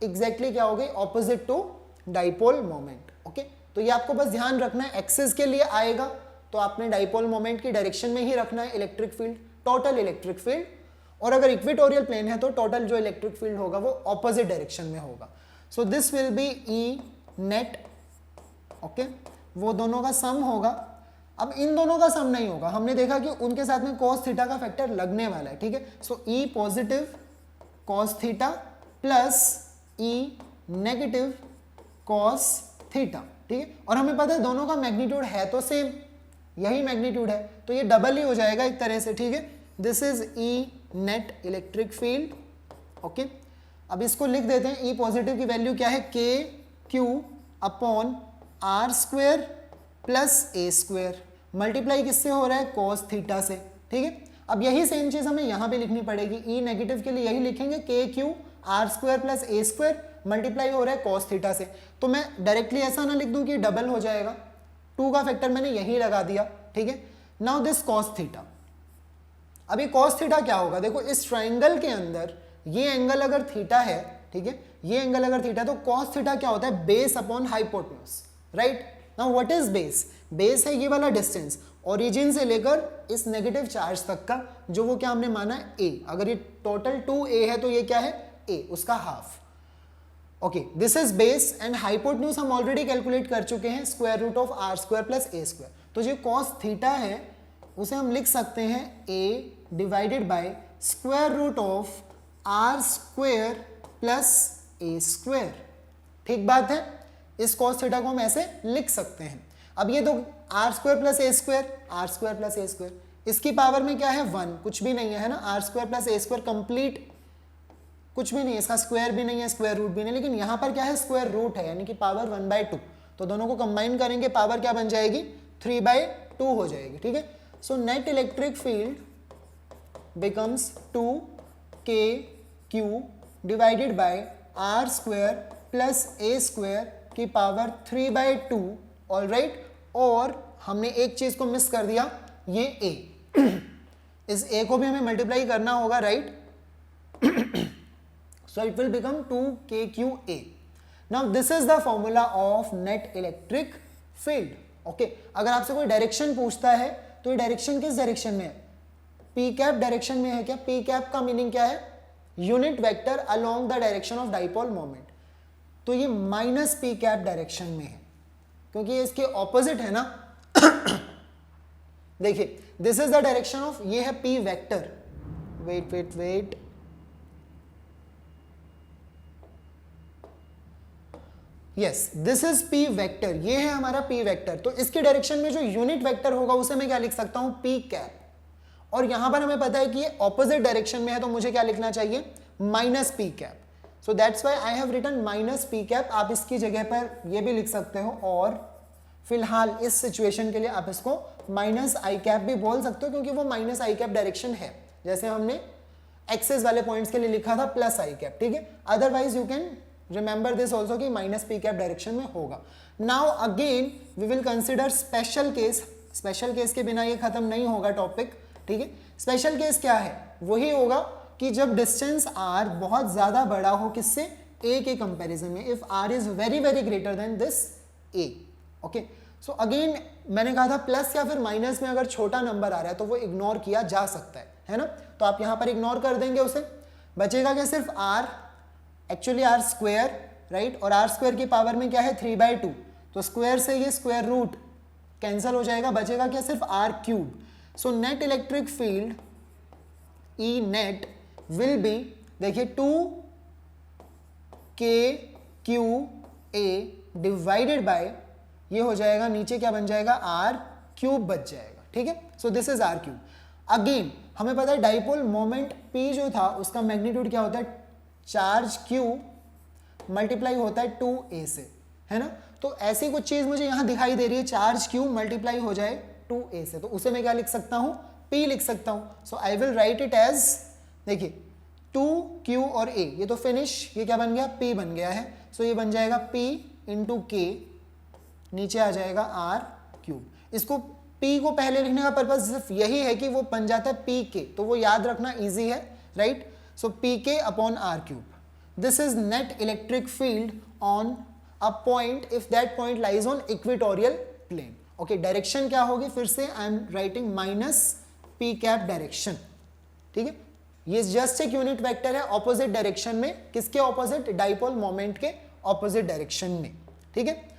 एग्जैक्टली क्या हो गई, opposite to dipole moment. Okay, तो ये आपको बस ध्यान रखना है, एक्सिस के लिए आएगा तो आपने डाइपोल मोमेंट की डायरेक्शन में ही रखना है electric field, total electric field, और अगर इक्वेटोरियल प्लेन है तो टोटल जो इलेक्ट्रिक फील्ड होगा वो ऑपोजिट डायरेक्शन में होगा। So this will be E net. Okay, वो दोनों का सम होगा। अब इन दोनों का सम नहीं होगा, हमने देखा कि उनके साथ में cos थीटा का फैक्टर लगने वाला है, ठीक है। सो ई पॉजिटिव cos थीटा प्लस ई नेगेटिव cos थीटा, ठीक है। और हमें पता है दोनों का मैग्नीट्यूड है तो सेम, यही मैग्नीट्यूड है, तो ये डबल ही हो जाएगा एक तरह से, ठीक है। This is E net electric field. Okay, अब इसको लिख देते हैं, ई पॉजिटिव की वैल्यू क्या है, k q upon r square plus ए स्क्वेयर, मल्टीप्लाई किससे हो रहा है, cos थीटा से, ठीक है। अब यही सेम चीज हमें यहां पे लिखनी पड़ेगी, ई नेगेटिव के लिए यही लिखेंगे, के Q R square plus a square, multiply हो रहा है cos थीटा से। तो मैं डायरेक्टली ऐसा ना लिख दूं कि डबल हो जाएगा, 2 का फैक्टर मैंने यही लगा दिया, ठीक है। नाउ दिस cos थीटा, अभी cos थीटा क्या होगा, देखो इस ट्राइंगल के अंदर ये एंगल अगर थीटा है, ठीक है, ये एंगल अगर थीटा, तो cos थीटा क्या होता है, base upon hypotenuse, right. Now what is base, base है ये वाला डिस्टेंस ओरिजिन से लेकर इस नेगेटिव चार्ज तक का, जो वो क्या हमने माना है a, अगर ये टोटल 2a है तो ये क्या है a, उसका half. Okay, this is base and hypotenuse हम ऑलरेडी कैलकुलेट कर चुके हैं, square root of r square plus a square. तो जो cos थीटा है उसे हम लिख सकते हैं a divided by square root of r square plus a square, ठीक बात है। इस cos थीटा को हम ऐसे लिख सकते हैं। अब ये दो r square plus a square, are square plus a square, इसकी पावर में क्या है 1, कुछ भी नहीं है ना, r square plus a square complete कुछ भी नहीं है, इसका स्क्वायर भी नहीं है, स्क्वायर रूट भी नहीं, लेकिन यहाँ पर क्या है, स्क्वायर रूट है, यानी कि पावर 1/2। तो दोनों को कंबाइन करेंगे, पावर क्या बन जाएगी, 3/2 हो जाएगी, ठीक है। So net electric field becomes 2kq divided by r square plus a square की पावर 3/2, ऑल राइट। और हमने एक चीज को मिस कर दिया, ये a, इस a को भी हमें मल्टीप्लाई करना होगा, right. So it will become 2kqa. Now this is the formula of net electric field. Okay, अगर आपसे कोई डायरेक्शन पूछता है तो ये डायरेक्शन किस डायरेक्शन में है, p कैप डायरेक्शन में है क्या। p कैप का मीनिंग क्या है, unit vector along the direction of dipole moment, तो ये माइनस p कैप डायरेक्शन में है, क्योंकि ये इसके ऑपोजिट है ना। देखिए this is the direction of, ये है p vector, wait, yes this is p vector, ये है हमारा p वेक्टर। तो इसके डायरेक्शन में जो यूनिट वेक्टर होगा उसे मैं क्या लिख सकता हूं, p कैप। और यहां पर हमें पता है कि ये ऑपोजिट डायरेक्शन में है, तो मुझे क्या लिखना चाहिए, minus p cap. So that's why I have written minus p cap. आप इसकी जगह पर ये भी लिख सकते हो, और फिलहाल इस सिचुएशन के लिए आप इसको माइनस आई कैप भी बोल सकते हो, क्योंकि वो माइनस आई कैप डायरेक्शन है, जैसे हमने एक्सेस वाले पॉइंट्स के लिए लिखा था प्लस आई कैप, ठीक है। Otherwise you can remember this also कि माइनस p कैप डायरेक्शन में होगा। Now again we will consider special case, special case के बिना ये खत्म नहीं होगा टॉपिक, ठीक है। स्पेशल केस क्या है, वही होगा कि जब डिस्टेंस r बहुत ज्यादा बड़ा हो, किससे, a के कंपैरिजन में, if r is very very greater then this a। Okay, so again मैंने कहा था प्लस या फिर माइनस में अगर छोटा नंबर आ रहा है तो वो इग्नोर किया जा सकता है ना। तो आप यहां पर इग्नोर कर देंगे उसे, बचेगा क्या, सिर्फ r, actually r square, right, और आर स्क्वायर की पावर में क्या है 3/2, तो स्क्वायर से ये स्क्वायर रूट कैंसिल हो जाएगा, बचेगा क्या, सिर्फ r cube. So net electric field E net will be, देखिए 2kqa डिवाइडेड बाय, ये हो जाएगा नीचे क्या बन जाएगा, आर क्यूब बच जाएगा, ठीक है। So this is r cube. Again हमें पता है डाइपोल मोमेंट p जो था उसका मैग्नीट्यूड क्या होता है, चार्ज q मल्टीप्लाई होता है 2a से, है ना। तो ऐसी कुछ चीज मुझे यहां दिखाई दे रही है, चार्ज q मल्टीप्लाई हो जाए 2a से, तो उसे मैं क्या लिख सकता हूं, p लिख सकता हूं। So I will write it as, देखिए 2q और a, ये तो फिनिश, ये क्या बन गया, p बन गया है। सो ये बन जाएगा p इंटू k, नीचे आ जाएगा r क्यूब। इसको p को पहले लिखने का पर्पज सिर्फ यही है कि वो बन जाता है pk, तो वो याद रखना इजी है, right. So pk upon r cube, this is net electric field on a point if that point lies on equatorial plane. Okay, direction क्या होगी, फिर से I am writing minus p cap direction, ठीक है। ये just एक unit vector है opposite direction में, किसके ऑपोजिट, डाइपोल मोमेंट के ऑपोजिट डायरेक्शन में, ठीक है।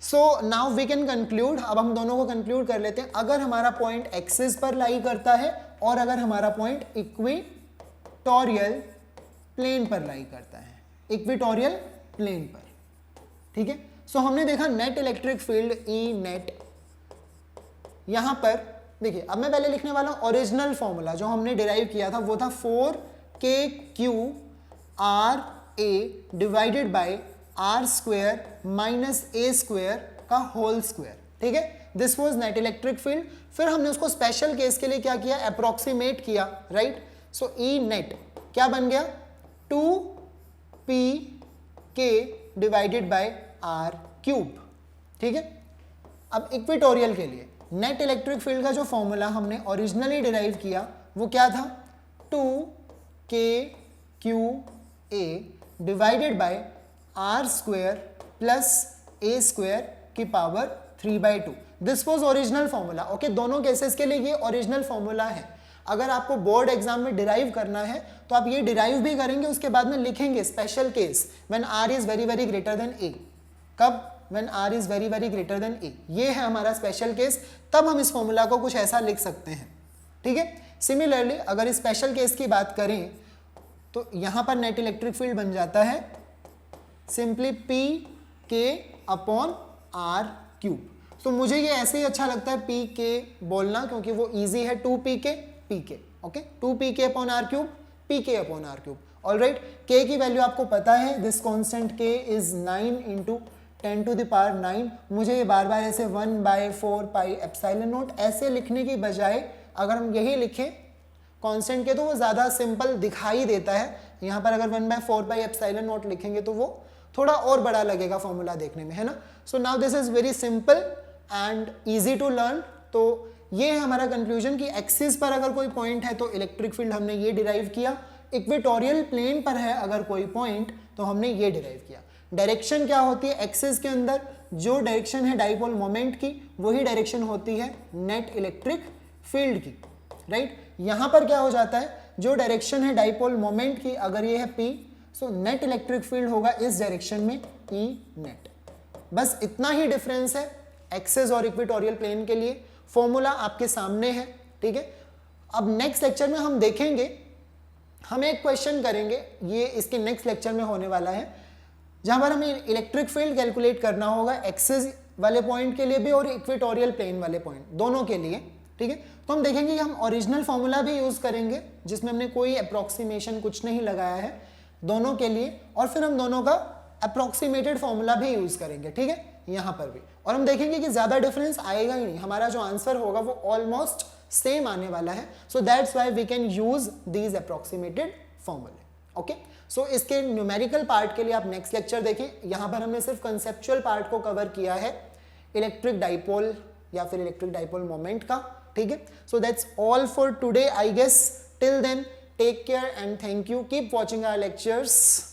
So now we can conclude, अब हम दोनों को कंक्लूड कर लेते हैं। अगर हमारा पॉइंट एक्सिस पर लाई करता है और अगर हमारा पॉइंट इक्वेटोरियल प्लेन पर लाई करता है, इक्वेटोरियल प्लेन पर, ठीक है। सो हमने देखा net electric field E net, यहां पर देखिए, अब मैं पहले लिखने वाला हूं ओरिजिनल फॉर्मूला जो हमने डिराइव किया था, वो था 4kq r a divided by are square minus a square का होल स्क्वेयर, ठीक है। This was net electric field. फिर हमने उसको स्पेशल केस के लिए क्या किया, अप्रोक्सीमेट किया, राइट। सो ई नेट क्या बन गया, 2pk divided by are cube, ठीक है। अब इक्वेटोरियल के लिए नेट इलेक्ट्रिक फील्ड का जो फॉर्मूला हमने ओरिजिनली डिराइव किया वो क्या था, 2kqa divided by are square plus A square की power 3/2। This was original formula. Okay, दोनों केसेस के लिए ये ओरिजिनल फॉर्मूला है। अगर आपको बोर्ड एग्जाम में डिराइव करना है तो आप ये डिराइव भी करेंगे, उसके बाद में लिखेंगे special case when R is very very greater than A. कब, when R is very very greater than A, ये है हमारा स्पेशल केस, तब हम इस फॉर्मूला को कुछ ऐसा लिख सकते हैं, ठीक है। सिमिलरली अगर इस स्पेशल केस की बात करें तो यहां पर नेट इलेक्ट्रिक फील्ड बन जाता है सिंपली पी के अपॉन आर क्यूब। तो मुझे ये ऐसे ही अच्छा लगता है पी के बोलना, क्योंकि वो इजी है, 2pk pk, okay, 2pk upon r cube, pk upon r cube. Alright, k की वैल्यू आपको पता है, this constant k is 9 into 10 to the power 9। मुझे ये बार बार ऐसे 1/4 पाई एप्सिलॉन नॉट ऐसे लिखने की बजाय अगर हम यही लिखें कांस्टेंट के तो वो ज़्यादा सिंपल दिखाई देता है। यहाँ पर अगर 1/4 पाई एप्सिलॉन नॉट लिखेंगे तो वो थोड़ा और बड़ा लगेगा फॉर्मूला देखने में, है ना। So now this is very simple and easy to learn. तो ये है हमारा कंक्लूजन कि एक्सिस पर अगर कोई पॉइंट है तो इलेक्ट्रिक फील्ड हमने ये डिराइव किया, इक्वेटोरियल प्लेन पर है अगर कोई पॉइंट तो हमने ये डिराइव किया। डायरेक्शन क्या होती है एक्सिस के अंदर, जो डायरेक्शन है डाइपोल मोमेंट की वही डायरेक्शन होती है नेट इलेक्ट्रिक फील्ड की, राइट। यहां पर क्या हो जाता है, जो डायरेक्शन है डाइपोल मोमेंट की अगर ये है P, सो नेट इलेक्ट्रिक फील्ड होगा इस डायरेक्शन में E नेट। बस इतना ही डिफरेंस है एक्सिस और इक्वेटोरियल प्लेन के लिए। फॉर्मूला आपके सामने है, ठीक है। अब नेक्स्ट लेक्चर में हम देखेंगे, हम एक क्वेश्चन करेंगे, ये इसके नेक्स्ट लेक्चर में होने वाला है, जहां पर हमें इलेक्ट्रिक फील्ड कैलकुलेट करना होगा एक्सिस वाले पॉइंट के लिए भी और इक्वेटोरियल प्लेन वाले पॉइंट दोनों के लिए, ठीक है। तो हम देखेंगे कि हम ओरिजिनल फॉर्मूला भी यूज करेंगे जिसमें हमने कोई अप्रोक्सीमेशन कुछ नहीं लगाया है दोनों के लिए, और फिर हम दोनों का अप्रोक्सीमेटेड फॉर्मूला भी यूज करेंगे, ठीक है, यहां पर भी। और हम देखेंगे कि ज्यादा डिफरेंस आएगा ही नहीं, हमारा जो आंसर होगा वो ऑलमोस्ट सेम आने वाला है। So that's why we can use these approximated फॉर्मूले, ओके। सो इसके न्यूमेरिकल पार्ट के लिए आप नेक्स्ट लेक्चर देखें। यहां पर हमने सिर्फ कंसेप्चुअल पार्ट को कवर किया है, इलेक्ट्रिक डाइपोल या फिर इलेक्ट्रिक डाइपोल मोमेंट का, ठीक है। So that's all for today I guess. Till then take care and thank you, keep watching our lectures.